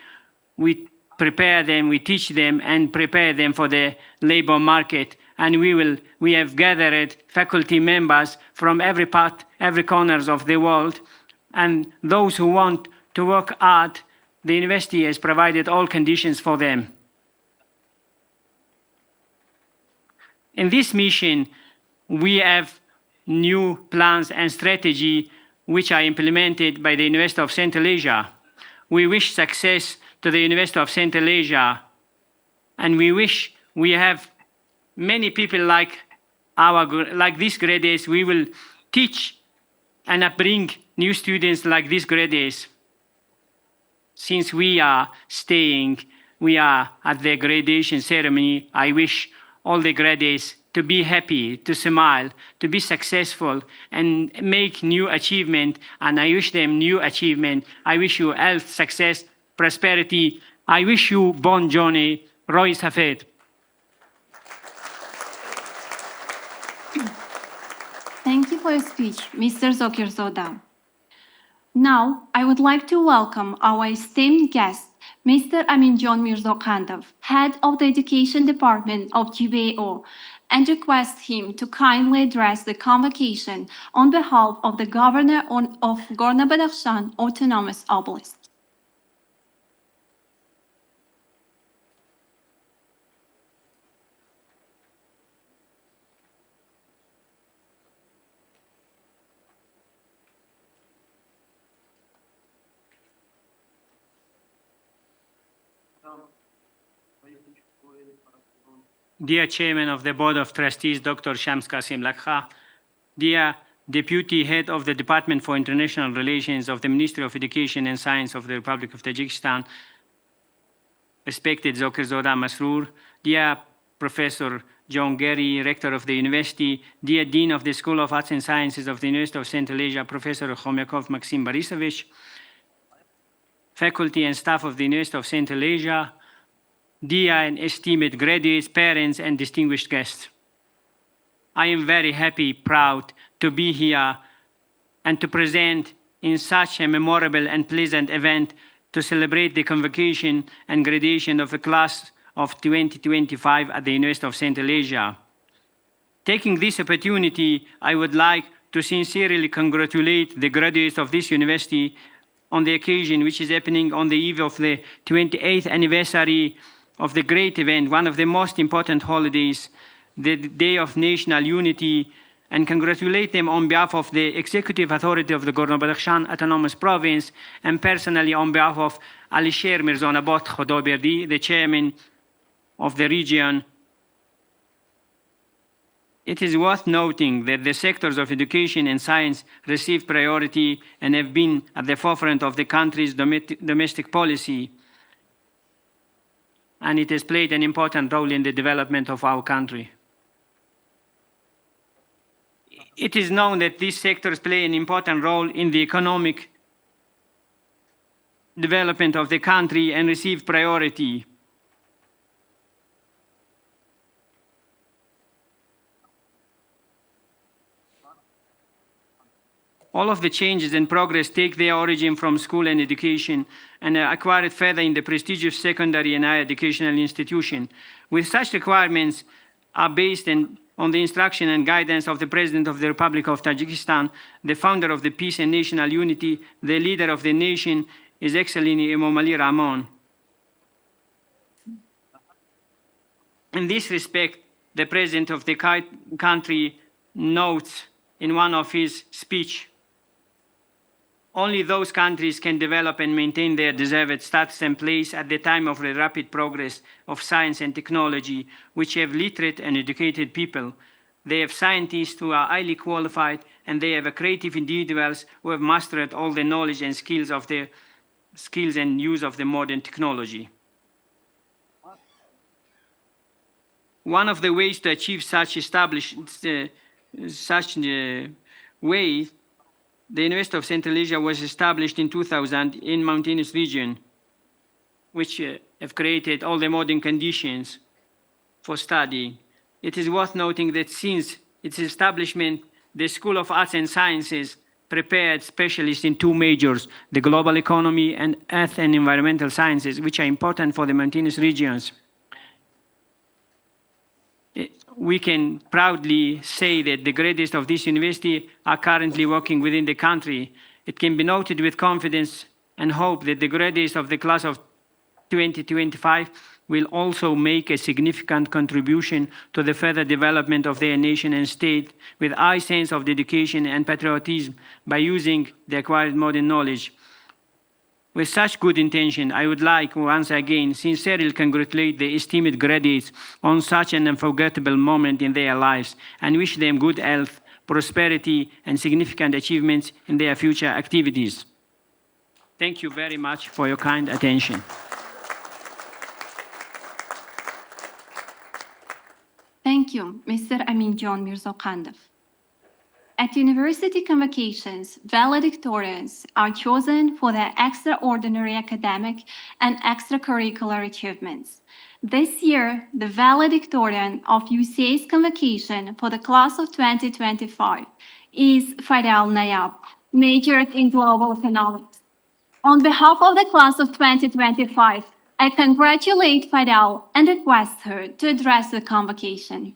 we prepare them, we teach them and prepare them for the labor market. And we have gathered faculty members from every corners of the world, and those who want to work hard, the university has provided all conditions for them. In this mission, we have new plans and strategy which are implemented by the University of Central Asia. We wish success to the University of Central Asia, and we wish we have many people like these graduates. We will teach and bring new students like these graduates. Since we are at the graduation ceremony, I wish all the graduates to be happy, to smile, to be successful, and make new achievement. And I wish them new achievement. I wish you health, success, prosperity. I wish you bon journey. Roy Safed. Thank you for your speech, Mr. Zokirzoda. Now, I would like to welcome our esteemed guest, Mr. Aminjon Mirzokhandov, Head of the Education Department of GBAO, and request him to kindly address the convocation on behalf of the Governor of Gorno-Badakhshan Autonomous Oblast. Dear Chairman of the Board of Trustees, Dr. Shams Qasim Lakha, dear Deputy Head of the Department for International Relations of the Ministry of Education and Science of the Republic of Tajikistan, respected Zokirzoda Masroor, dear Professor John Gary, Rector of the University, dear Dean of the School of Arts and Sciences of the University of Central Asia, Professor Khomyakov Maxim Borisovich, faculty and staff of the University of Central Asia, dear and esteemed graduates, parents, and distinguished guests. I am very happy, proud to be here and to present in such a memorable and pleasant event to celebrate the convocation and graduation of the class of 2025 at the University of Central Asia. Taking this opportunity, I would like to sincerely congratulate the graduates of this university on the occasion which is happening on the eve of the 28th anniversary of the great event, one of the most important holidays, the Day of National Unity, and congratulate them on behalf of the Executive Authority of the Gorno-Badakhshan Autonomous Province, and personally on behalf of Alisher Mirzonabad Khodoberdi, the Chairman of the region. It is worth noting that the sectors of education and science received priority and have been at the forefront of the country's domestic policy, and it has played an important role in the development of our country. It is known that these sectors play an important role in the economic development of the country and receive priority. All of the changes and progress take their origin from school and education and are acquired further in the prestigious secondary and higher educational institution. With such requirements are based on the instruction and guidance of the President of the Republic of Tajikistan, the founder of the peace and national unity, the leader of the nation, His Excellency Emomali Rahman. In this respect, the President of the country notes in one of his speech, only those countries can develop and maintain their deserved status and place at the time of the rapid progress of science and technology, which have literate and educated people. They have scientists who are highly qualified, and they have creative individuals who have mastered all the knowledge and skills and use of the modern technology. One of the ways to achieve such way, the University of Central Asia was established in 2000 in mountainous region, which have created all the modern conditions for study. It is worth noting that since its establishment, the School of Arts and Sciences prepared specialists in two majors, the global economy and earth and environmental sciences, which are important for the mountainous regions. We can proudly say that the graduates of this university are currently working within the country. It can be noted with confidence and hope that the graduates of the class of 2025 will also make a significant contribution to the further development of their nation and state with high sense of dedication and patriotism by using the acquired modern knowledge. With such good intention, I would like once again sincerely congratulate the esteemed graduates on such an unforgettable moment in their lives and wish them good health, prosperity, and significant achievements in their future activities. Thank you very much for your kind attention. Thank you, Mr. Amin John Mirzokhandov. At university convocations, valedictorians are chosen for their extraordinary academic and extracurricular achievements. This year, the valedictorian of UCA's convocation for the class of 2025 is Fadel Nayab, majored in global economics. On behalf of the class of 2025, I congratulate Fadel and request her to address the convocation.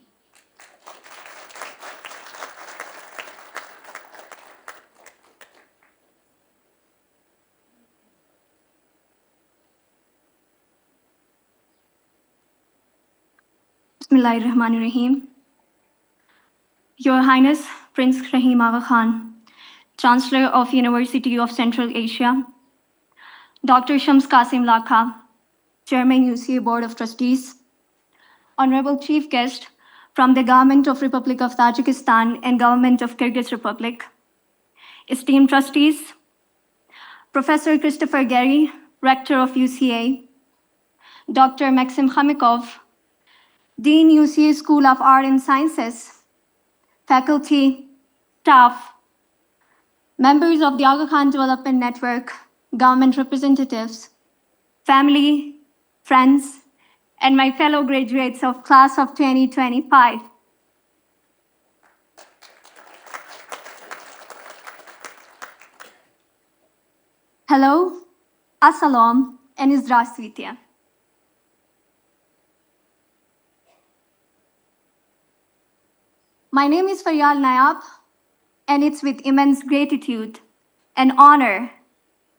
Bismillahirrahmanirrahim. Your Highness, Prince Rahim Aga Khan, Chancellor of University of Central Asia, Dr. Shams Qasim Lakha, Chairman UCA Board of Trustees, Honorable Chief Guest from the Government of Republic of Tajikistan and Government of Kyrgyz Republic, esteemed trustees, Professor Christopher Gary, Rector of UCA, Dr. Maxim Khamikov, Dean UCA School of Art and Sciences, faculty, staff, members of the Aga Khan Development Network, government representatives, family, friends, and my fellow graduates of class of 2025. Hello, Assalam, and Zdravstvuyte. My name is Faryal Nayab, and it's with immense gratitude and honor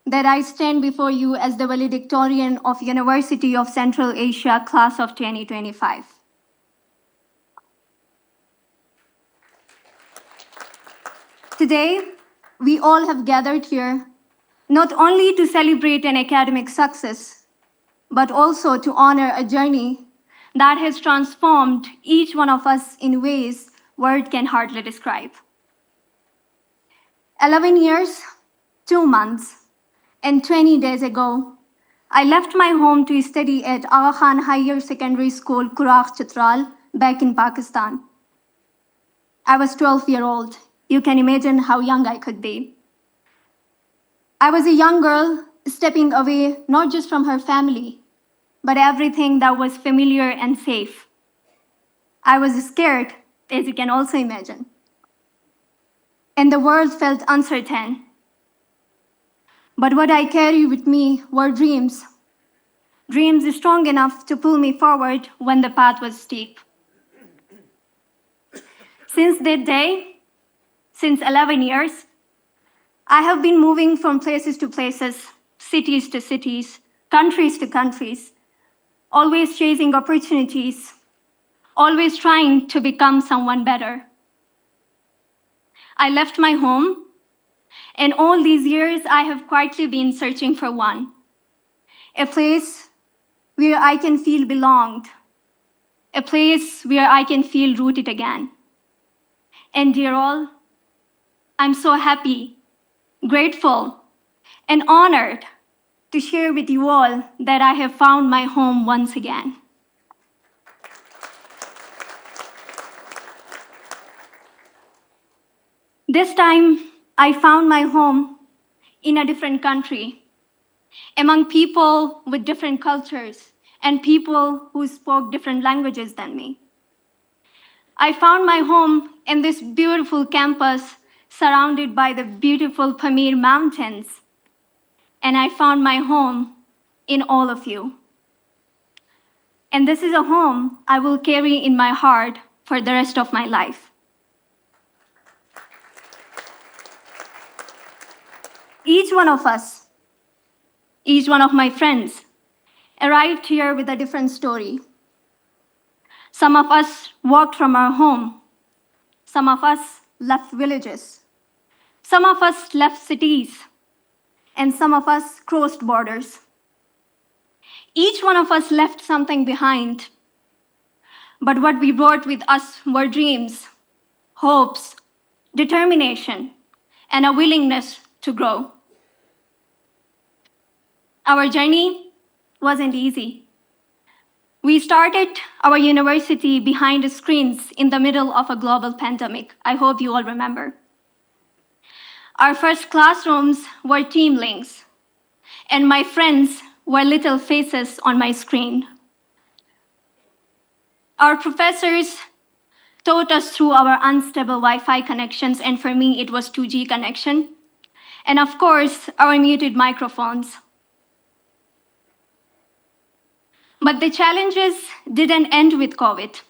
that I stand before you as the valedictorian of University of Central Asia class of 2025. Today, we all have gathered here not only to celebrate an academic success, but also to honor a journey that has transformed each one of us in ways word can hardly describe. 11 years, 2 months, and 20 days ago, I left my home to study at Aga Khan Higher Secondary School, Khorog, Chitral, back in Pakistan. I was 12 years old. You can imagine how young I could be. I was a young girl stepping away not just from her family, but everything that was familiar and safe. I was scared, as you can also imagine. And the world felt uncertain. But what I carry with me were dreams. Dreams strong enough to pull me forward when the path was steep. Since that day, since 11 years, I have been moving from places to places, cities to cities, countries to countries, always chasing opportunities, always trying to become someone better. I left my home, and all these years I have quietly been searching for one, a place where I can feel belonged, a place where I can feel rooted again. And dear all, I'm so happy, grateful, and honored to share with you all that I have found my home once again. This time, I found my home in a different country, among people with different cultures and people who spoke different languages than me. I found my home in this beautiful campus surrounded by the beautiful Pamir Mountains, and I found my home in all of you. And this is a home I will carry in my heart for the rest of my life. Each one of us, each one of my friends, arrived here with a different story. Some of us walked from our home. Some of us left villages. Some of us left cities. And some of us crossed borders. Each one of us left something behind. But what we brought with us were dreams, hopes, determination, and a willingness to grow. Our journey wasn't easy. We started our university behind the screens in the middle of a global pandemic. I hope you all remember. Our first classrooms were team links, and my friends were little faces on my screen. Our professors taught us through our unstable Wi-Fi connections, and for me, it was 2G connection. And of course, our muted microphones. But the challenges didn't end with COVID.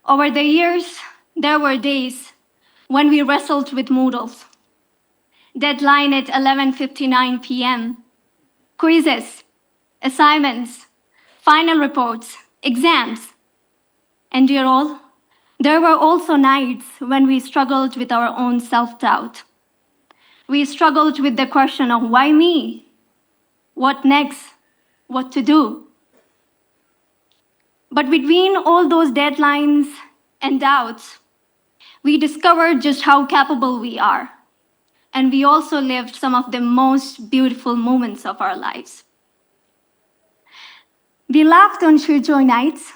Over the years, there were days when we wrestled with Moodles. Deadline at 11:59 p.m. Quizzes, assignments, final reports, exams. And dear all, there were also nights when we struggled with our own self-doubt. We struggled with the question of why me? What next? What to do? But between all those deadlines and doubts, we discovered just how capable we are. And we also lived some of the most beautiful moments of our lives. We laughed on Shurjoy nights.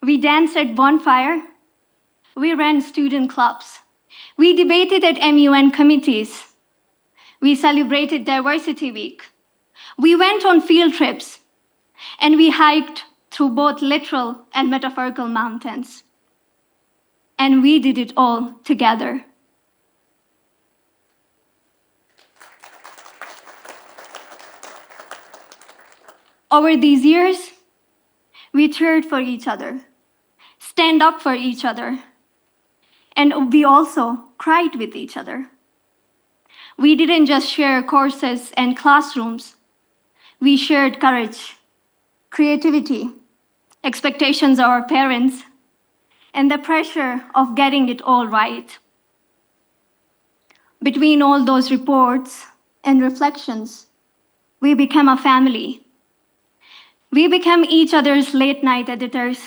We danced at bonfire. We ran student clubs. We debated at MUN committees. We celebrated Diversity Week. We went on field trips, and we hiked through both literal and metaphorical mountains. And we did it all together. Over these years, we cheered for each other, stand up for each other, and we also cried with each other. We didn't just share courses and classrooms. We shared courage, creativity, expectations of our parents, and the pressure of getting it all right. Between all those reports and reflections, we became a family. We became each other's late-night editors,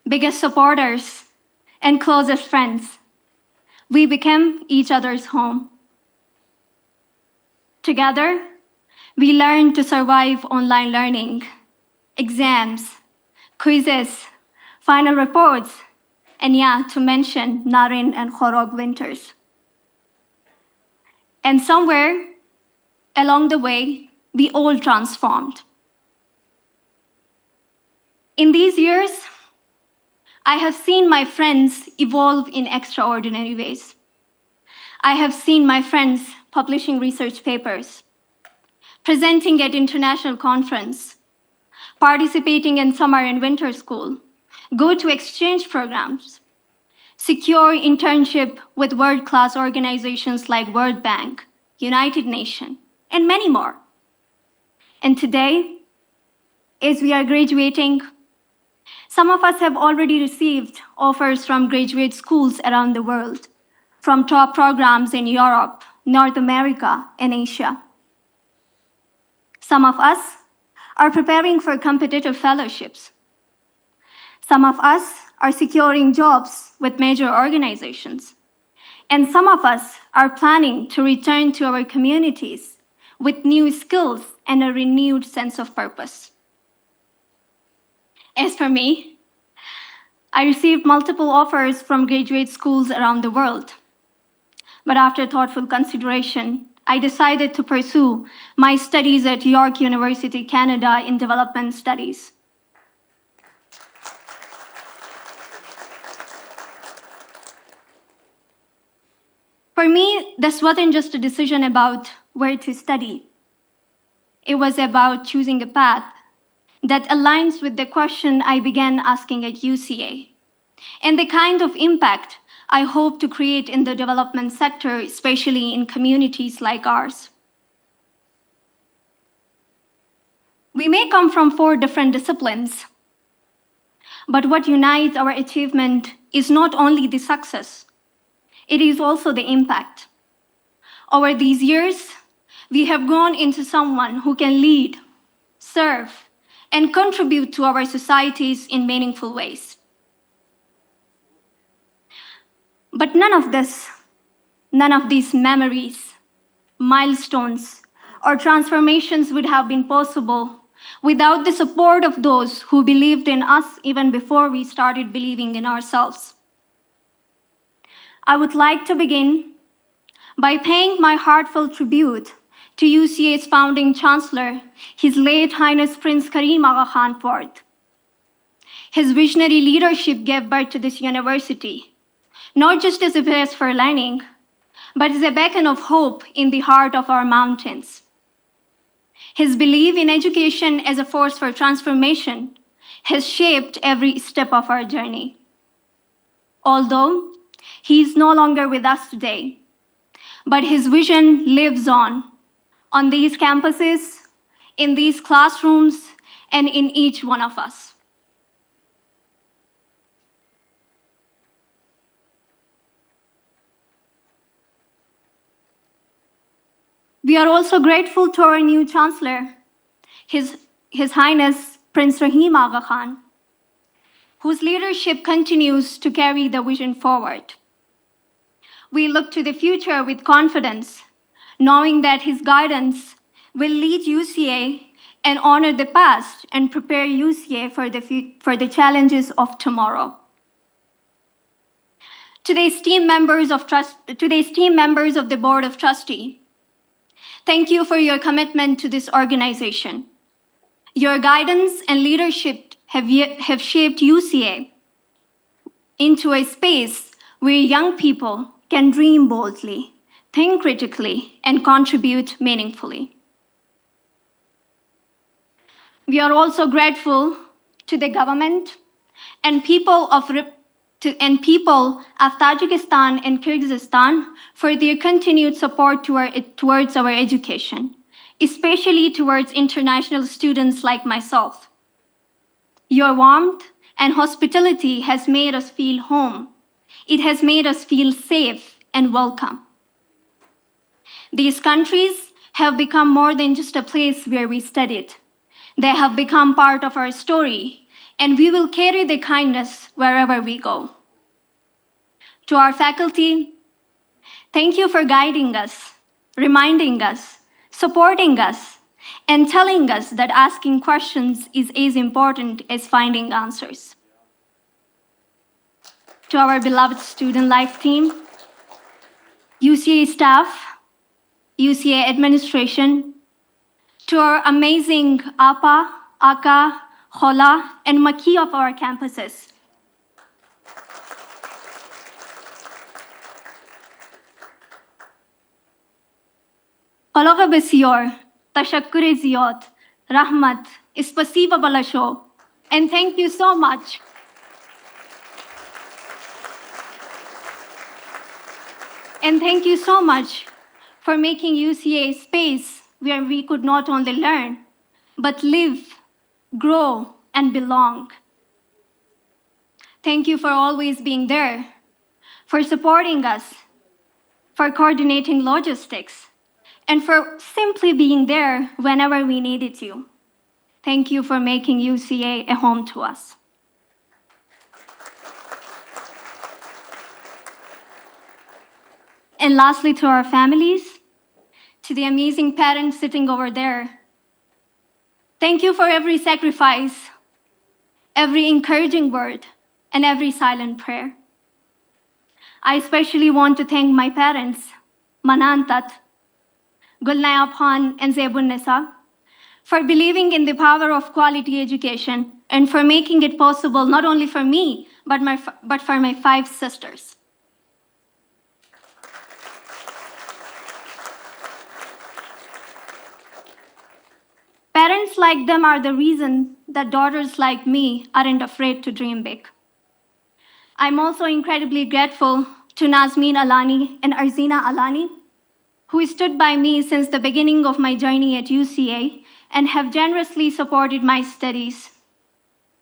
biggest supporters, and closest friends. We became each other's home. Together, we learned to survive online learning, exams, quizzes, final reports, and to mention Naryn and Khorog winters. And somewhere along the way, we all transformed. In these years, I have seen my friends evolve in extraordinary ways. I have seen my friends publishing research papers, presenting at international conference, participating in summer and winter school, go to exchange programs, secure internship with world-class organizations like World Bank, United Nations, and many more. And today, as we are graduating, some of us have already received offers from graduate schools around the world, from top programs in Europe, North America, and Asia. Some of us are preparing for competitive fellowships. Some of us are securing jobs with major organizations. And some of us are planning to return to our communities with new skills and a renewed sense of purpose. As for me, I received multiple offers from graduate schools around the world. But after thoughtful consideration, I decided to pursue my studies at York University, Canada in development studies. For me, this wasn't just a decision about where to study. It was about choosing a path that aligns with the question I began asking at UCA and the kind of impact I hope to create in the development sector, especially in communities like ours. We may come from 4 different disciplines, but what unites our achievement is not only the success, it is also the impact. Over these years, we have grown into someone who can lead, serve, and contribute to our societies in meaningful ways. But none of these memories, milestones, or transformations would have been possible without the support of those who believed in us even before we started believing in ourselves. I would like to begin by paying my heartfelt tribute to UCA's founding Chancellor, His late Highness Prince Karim Aga Khan IV. His visionary leadership gave birth to this university, not just as a place for learning, but as a beacon of hope in the heart of our mountains. His belief in education as a force for transformation has shaped every step of our journey. Although he is no longer with us today, but his vision lives on these campuses, in these classrooms, and in each one of us. We are also grateful to our new Chancellor, His Highness Prince Rahim Aga Khan, whose leadership continues to carry the vision forward. We look to the future with confidence, knowing that his guidance will lead UCA and honor the past and prepare UCA for the challenges of tomorrow. Today's team members of the Board of Trustees, thank you for your commitment to this organization. Your guidance and leadership have shaped UCA into a space where young people can dream boldly, think critically, and contribute meaningfully. We are also grateful to the government and people of Tajikistan and Kyrgyzstan for their continued support towards our education, especially towards international students like myself. Your warmth and hospitality has made us feel home. It has made us feel safe and welcome. These countries have become more than just a place where we studied. They have become part of our story, and we will carry the kindness wherever we go. To our faculty, thank you for guiding us, reminding us, supporting us, and telling us that asking questions is as important as finding answers. To our beloved student life team, UCA staff, UCA administration, to our amazing APA, AKA, Khola, and Maki of our campuses. Khorog besiyor, tashakkur ziyad, rahmat, spasiba balasho, and thank you so much. And thank you so much for making UCA a space where we could not only learn, but live, grow, and belong. Thank you for always being there, for supporting us, for coordinating logistics, and for simply being there whenever we needed you. Thank you for making UCA a home to us. And lastly, to our families, to the amazing parents sitting over there, thank you for every sacrifice, every encouraging word, and every silent prayer. I especially want to thank my parents, Manantat, Gulnayaphan, and Zebun Nisa, for believing in the power of quality education and for making it possible not only for me, but for my 5 sisters. Parents like them are the reason that daughters like me aren't afraid to dream big. I'm also incredibly grateful to Nazmeen Alani and Arzina Alani, who stood by me since the beginning of my journey at UCA and have generously supported my studies.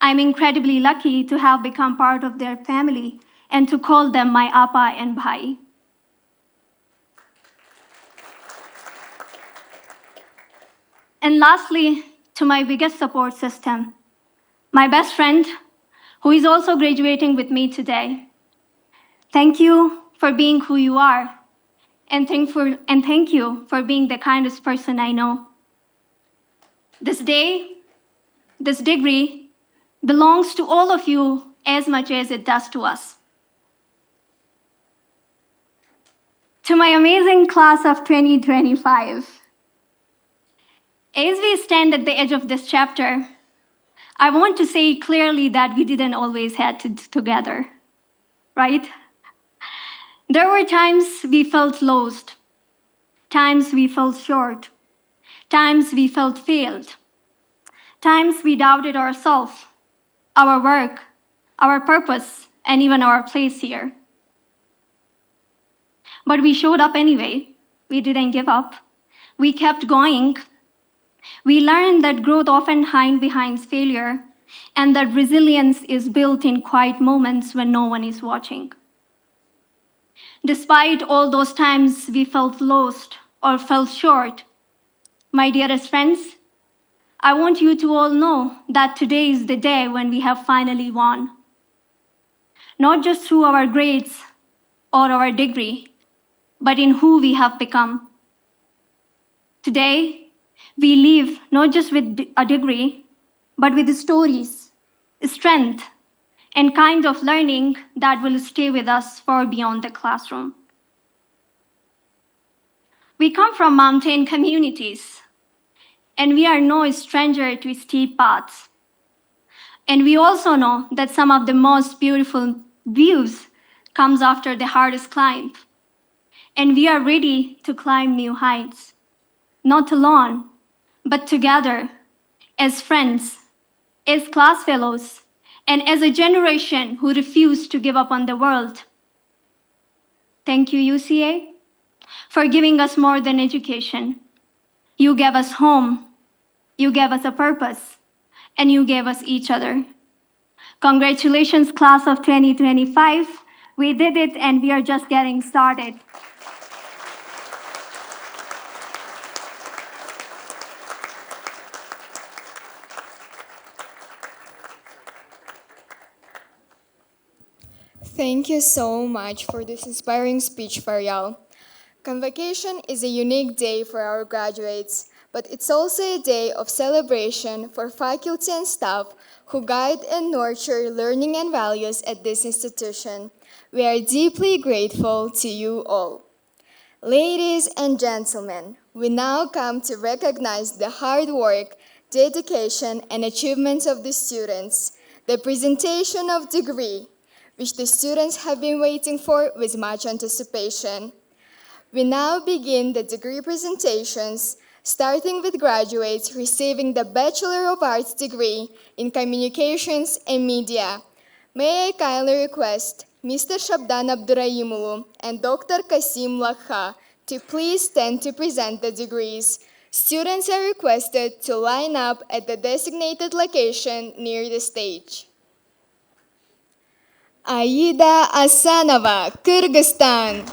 I'm incredibly lucky to have become part of their family and to call them my Appa and Bhai. And lastly, to my biggest support system, my best friend, who is also graduating with me today. Thank you for being who you are, and thank you for being the kindest person I know. This day, this degree, belongs to all of you as much as it does to us. To my amazing class of 2025, as we stand at the edge of this chapter, I want to say clearly that we didn't always have it together, right? There were times we felt lost, times we felt short, times we felt failed, times we doubted ourselves, our work, our purpose, and even our place here. But we showed up anyway. We didn't give up. We kept going. We learned that growth often hides behind failure and that resilience is built in quiet moments when no one is watching. Despite all those times we felt lost or fell short, my dearest friends, I want you to all know that today is the day when we have finally won. Not just through our grades or our degree, but in who we have become. Today, we leave not just with a degree, but with stories, strength, and kind of learning that will stay with us far beyond the classroom. We come from mountain communities, and we are no stranger to steep paths. And we also know that some of the most beautiful views comes after the hardest climb. And we are ready to climb new heights, not alone, but together, as friends, as class fellows, and as a generation who refuse to give up on the world. Thank you, UCA, for giving us more than education. You gave us home, you gave us a purpose, and you gave us each other. Congratulations, class of 2025. We did it, and we are just getting started. Thank you so much for this inspiring speech, Faryal. Convocation is a unique day for our graduates, but it's also a day of celebration for faculty and staff who guide and nurture learning and values at this institution. We are deeply grateful to you all. Ladies and gentlemen, we now come to recognize the hard work, dedication, and achievements of the students, the presentation of degree, which the students have been waiting for with much anticipation. We now begin the degree presentations, starting with graduates receiving the Bachelor of Arts degree in Communications and Media. May I kindly request Mr. Shabdan Abdurrahimulu and Dr. Kasim Lakha to please stand to present the degrees. Students are requested to line up at the designated location near the stage. Aida Asanova, Kyrgyzstan.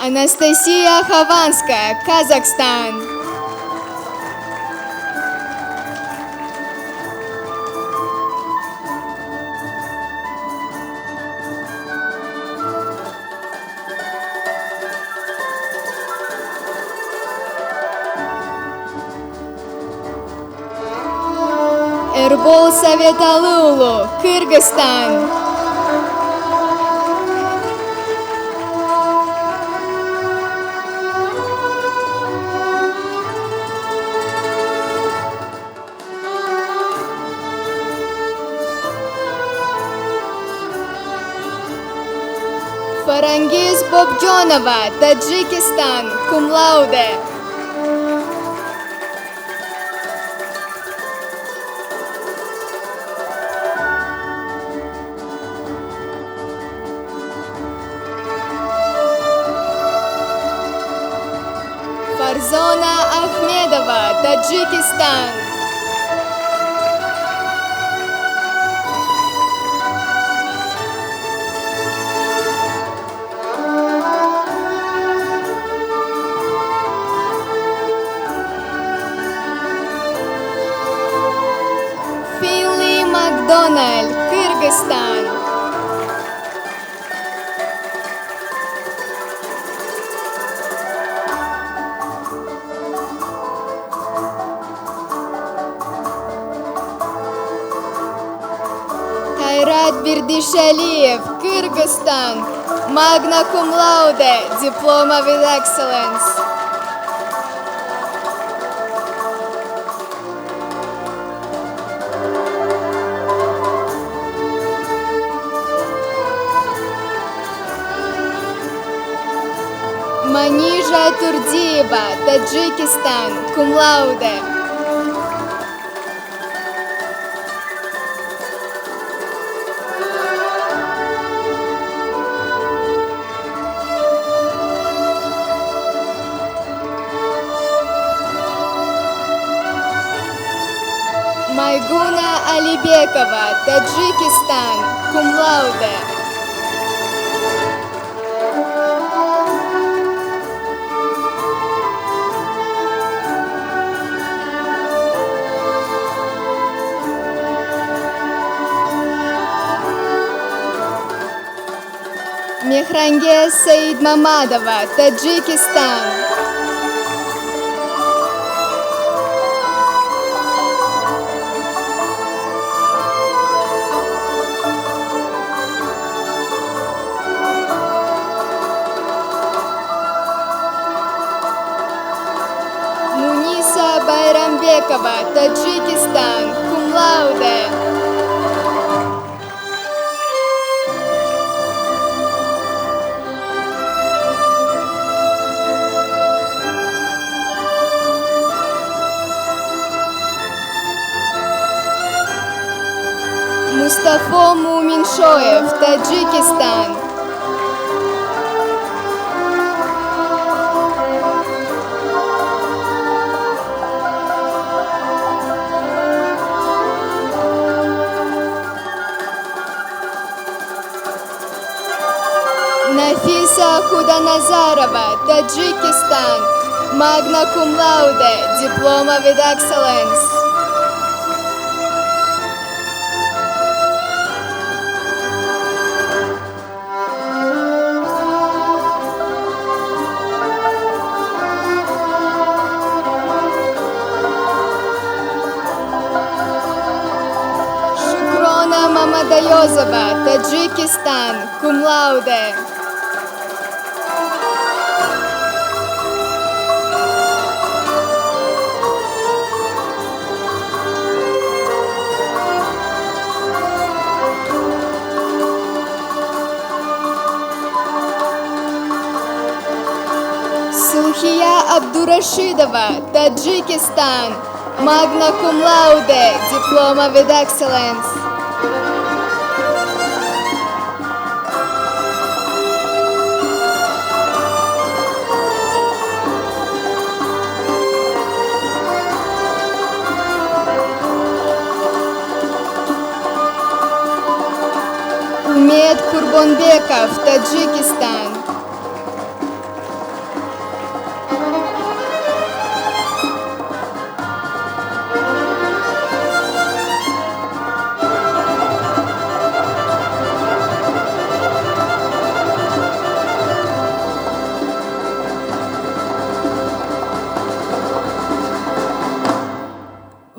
Anastasia Khovanskaya, Kazakhstan. Erbol Savetalulu, Kyrgyzstan. Farangiz Bobjonova, Tajikistan, cum laude. Farzona Ahmedova, Tajikistan. Finley McDonald, Kyrgyzstan. Tayrat Birdishaliyev, Kyrgyzstan. Magna cum laude, Diploma with Excellence. Manija Turdieva, Tajikistan, cum laude. Mayguna Alibekova, Tajikistan, cum laude. Mehrange Said Mamadova, Tajikistan. Munisa Bayrambekova, Tajikistan, cum laude. Mustafa Muminshoev, Tajikistan. Nafisa Khudanazarova, Tajikistan. Magna cum laude, Diploma with Excellence. Shukrona Mamadayozova, Tajikistan, cum laude. Рухия Абдурашидова, Tajikistan, magna cum laude, diploma with excellence. Umed Kurbonbekov, Tajikistan.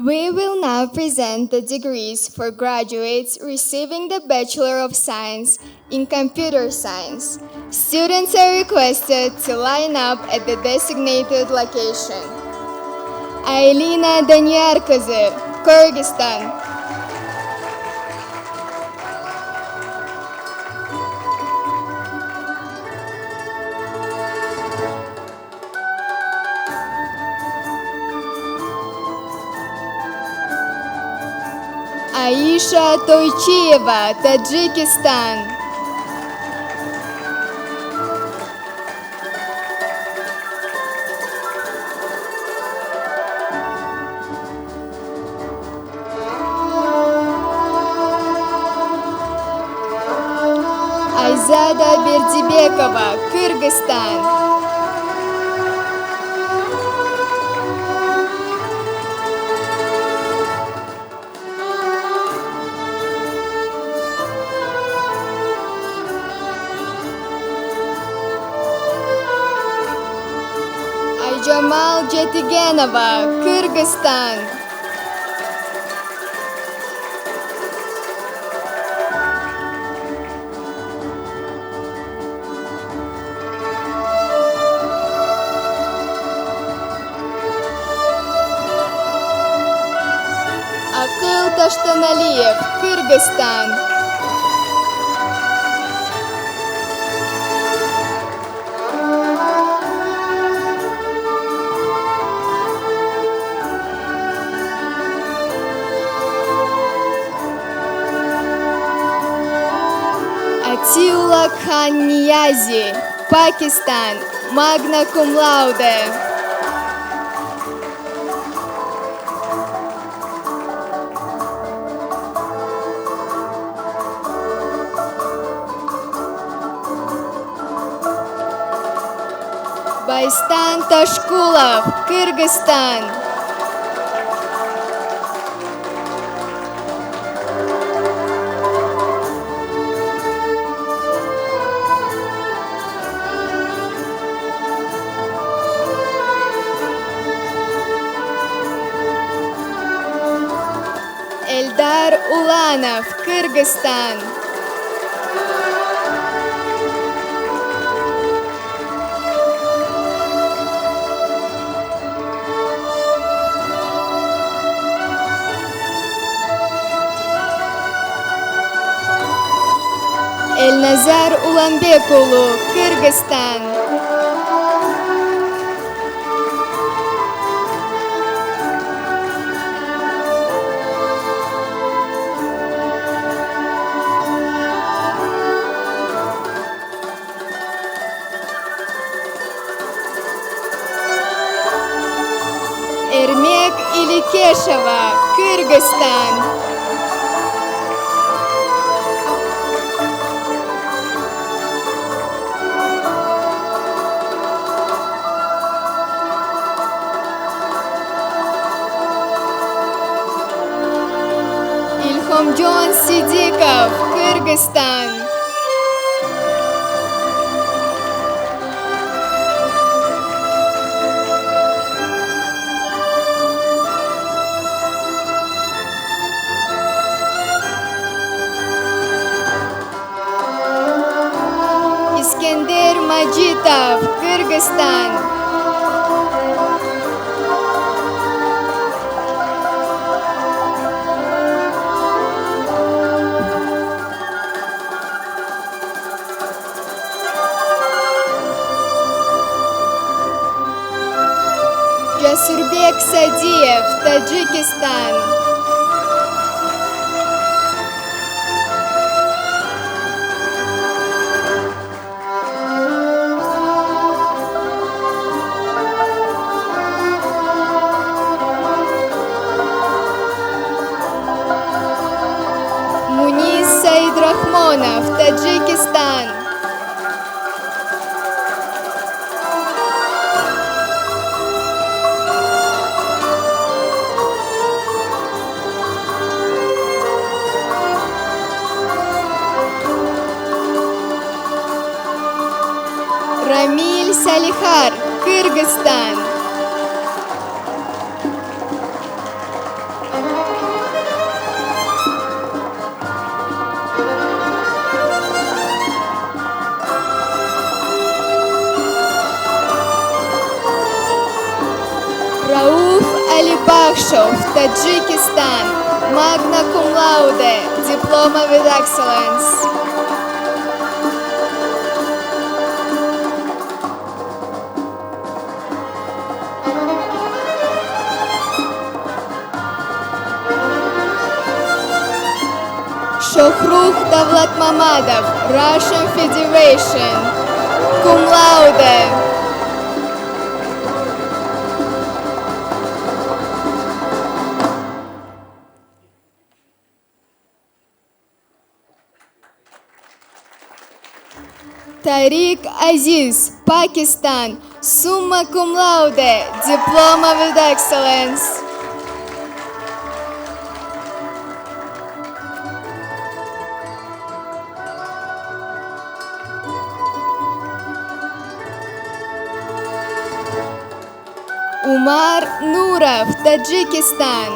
We will now present the degrees for graduates receiving the Bachelor of Science in Computer Science. Students are requested to line up at the designated location. Aylina Danyarkızı, Kyrgyzstan. Aisha Toychieva, Tajikistan. Ayzada Berdibekova, Kyrgyzstan. Jamal Jetigenova, Kyrgyzstan. Akıl Tashtanaliyev, Kyrgyzstan. Atiullah Khan Niazi, Pakistan, magna cum laude. Baistan Tashkulov, Kyrgyzstan. Eldar Ulanov, Kyrgyzstan. Elnazar Ulanbekulu, Kyrgyzstan. Ermek Ilikesheva, Kyrgyzstan. Ilhomjon Sidikov, Kyrgyzstan. Iskender Majitov, Kyrgyzstan. Surbek Sadiyev, Tajikistan. Muniz Said Rahmonov, Tajikistan. Ramil Salihar, Kyrgyzstan. Rauf Alibakhshov, Tajikistan, magna cum laude, diploma with excellence. Shohrukh Davlatmamadov, Russian Federation, cum laude. Tariq Aziz, Pakistan, summa cum laude, diploma with excellence. Umar Nurov, Tajikistan.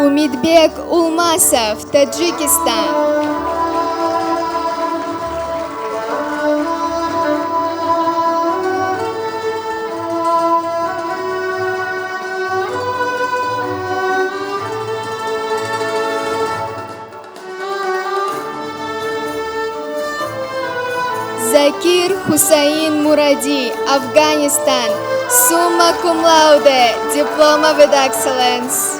Umidbek Ulmasov, Tajikistan. Zakir Hussain Muradi, Afghanistan, summa cum laude, diploma with excellence.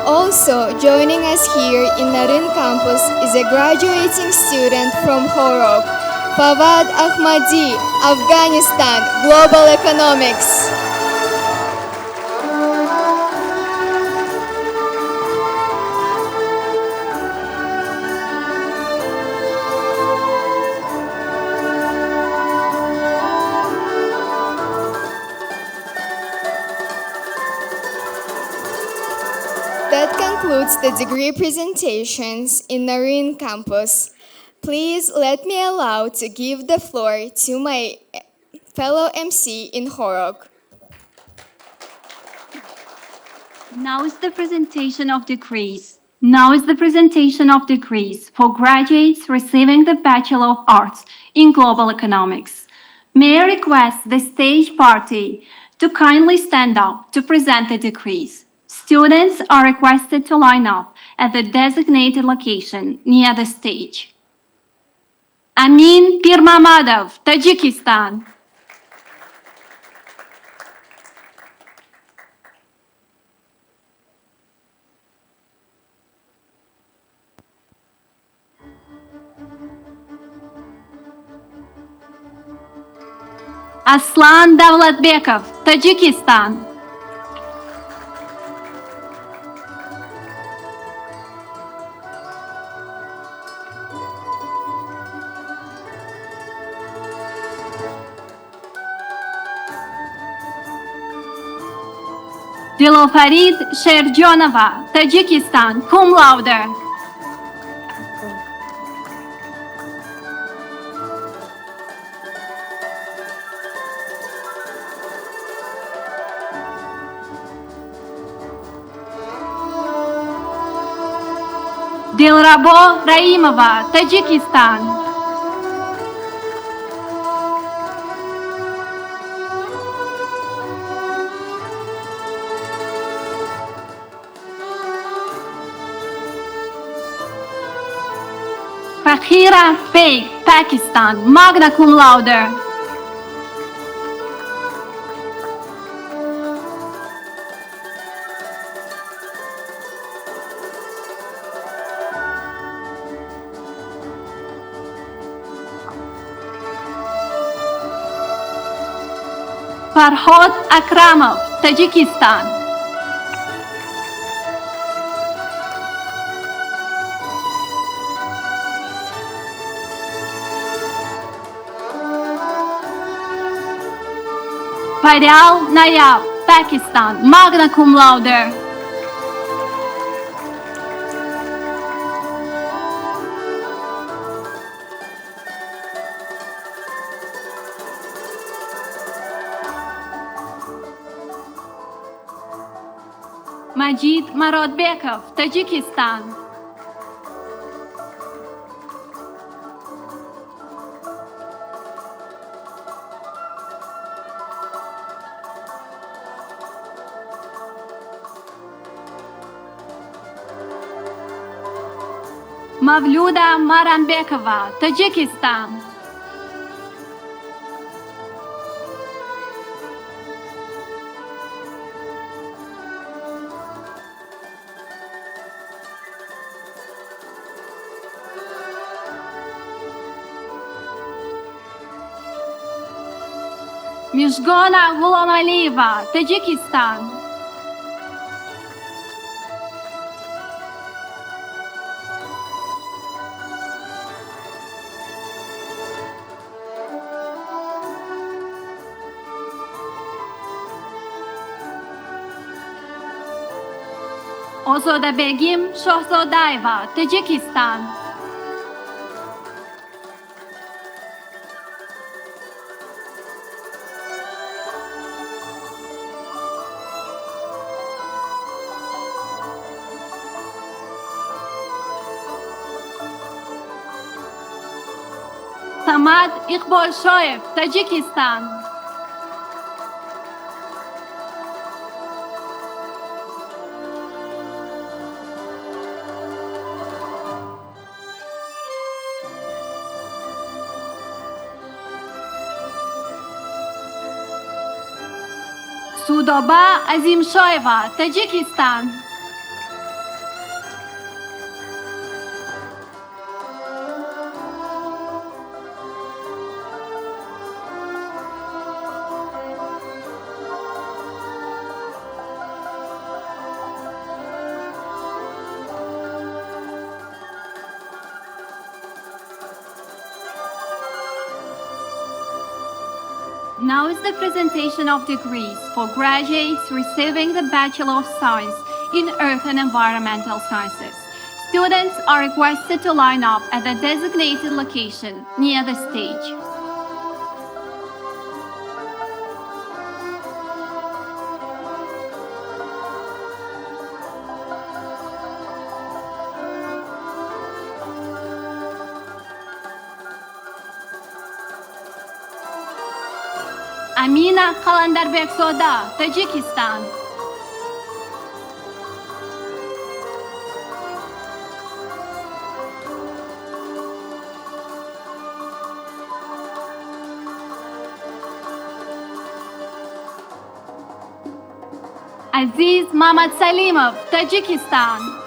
Also joining us here in Naryn campus is a graduating student from Khorog, Fawad Ahmadi, Afghanistan, Global Economics. That concludes the degree presentations in Naryn campus. Please let me allow to give the floor to my fellow MC in Khorog. Now is the presentation of degrees. Now is the presentation of degrees for graduates receiving the Bachelor of Arts in Global Economics. May I request the stage party to kindly stand up to present the degrees. Students are requested to line up at the designated location near the stage. Amin Pirmamadov, Tajikistan. Aslan Davlatbekov, Tajikistan. Dilofarid Sherjonova, Tajikistan, cum laude. Dilrabo Raimova, Tajikistan. Fakhira Beg, Pakistan, magna cum laude. Farhod Akramov, Tajikistan. Fayal Nayab, Pakistan, magna cum laude. Majid Marodbekov, Tajikistan. Mavluda Maranbekova, Tajikistan. Mishgona Ghulamalieva, Tajikistan. Ozoda Begim Shohzodaeva, Tajikistan. Samad Iqbal Shoaib, Tajikistan. Sudoba Azim Shoeva, Tajikistan. Now is the presentation of degrees for graduates receiving the Bachelor of Science in Earth and Environmental Sciences. Students are requested to line up at the designated location near the stage. Amina Kalandarbek Soda, Tajikistan. Aziz Mamad Salimov, Tajikistan.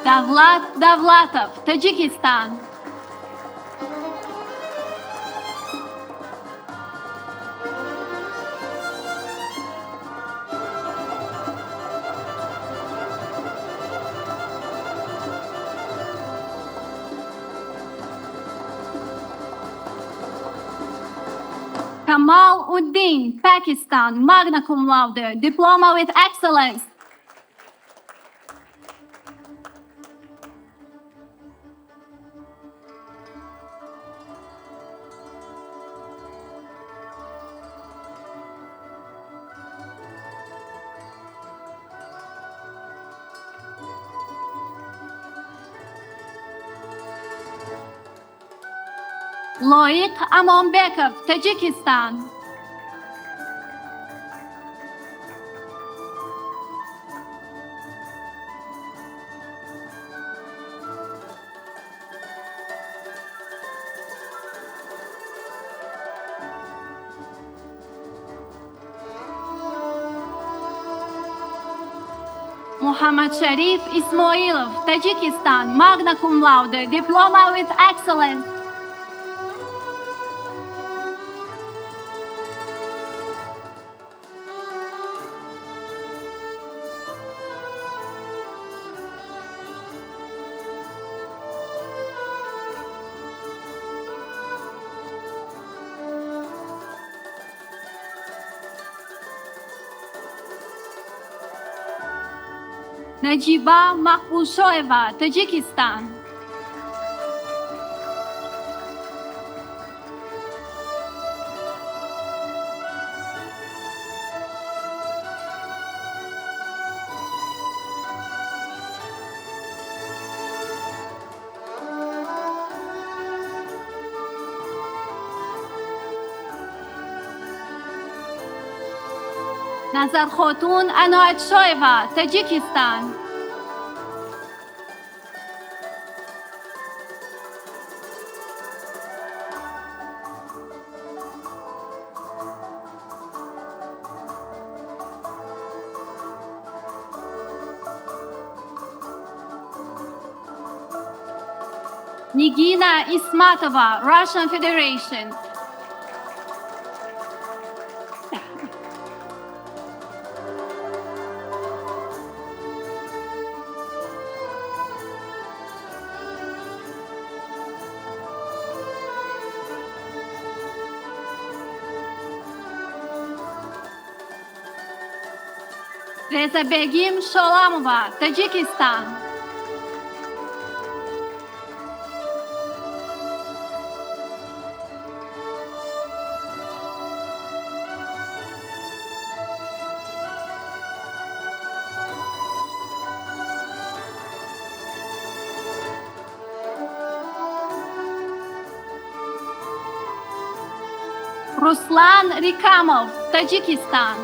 Davlat Davlatov, Tajikistan. Kamal Uddin, Pakistan, magna cum laude, diploma with excellence. Loic Amonbekov, Tajikistan. Muhammad Sharif Ismailov, Tajikistan, magna cum laude, diploma with excellence. Najiba Mahbushoeva, Tajikistan. Nazar Khotun Anayetshoeva, Tajikistan. Nigina Ismatova, Russian Federation. Reza Begim Sholamova, Tajikistan. Ruslan Rikamov, Tajikistan.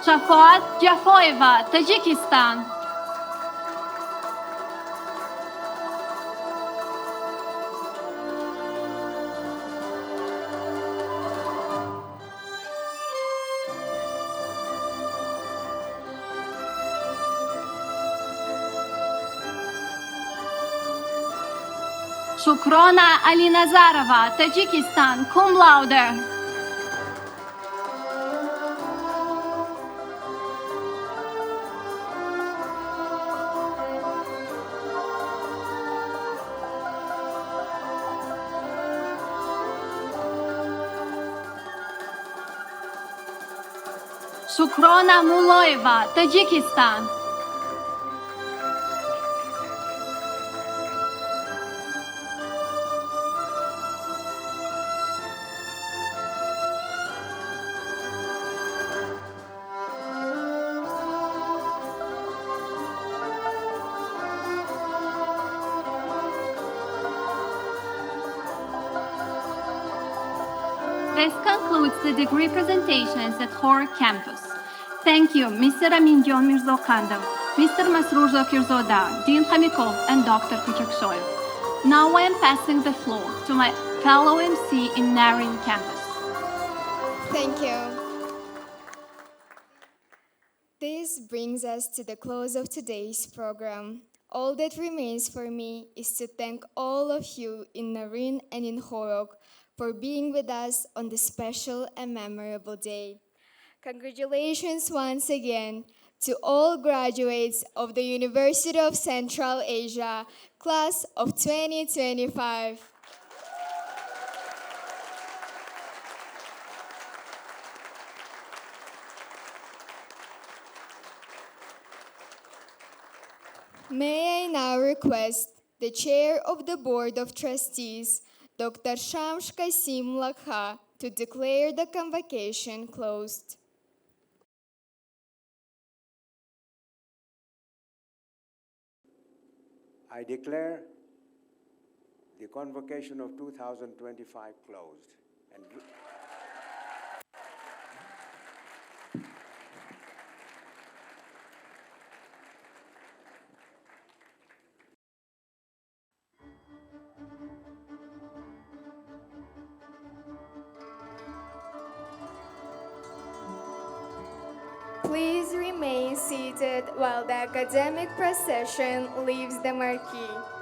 Shafat Jafoeva, Tajikistan. Shukrona Alinazarova, Tajikistan, cum laude. Shukrona Muloeva, Tajikistan. This concludes the degree presentations at Khorog campus. Thank you, Mr. Aminjon Mirzokhandov, Mr. Masroor Zokirzoda, Dean Khamikov, and Dr. Kuchakshoyev. Now I am passing the floor to my fellow MC in Naryn campus. Thank you. This brings us to the close of today's program. All that remains for me is to thank all of you in Naryn and in Khorog for being with us on this special and memorable day. Congratulations once again to all graduates of the University of Central Asia, class of 2025. May I now request the Chair of the Board of Trustees, Dr. Shams Kasim Lakha, to declare the convocation closed. I declare the convocation of 2025 closed. And Please remain seated while the academic procession leaves the marquee.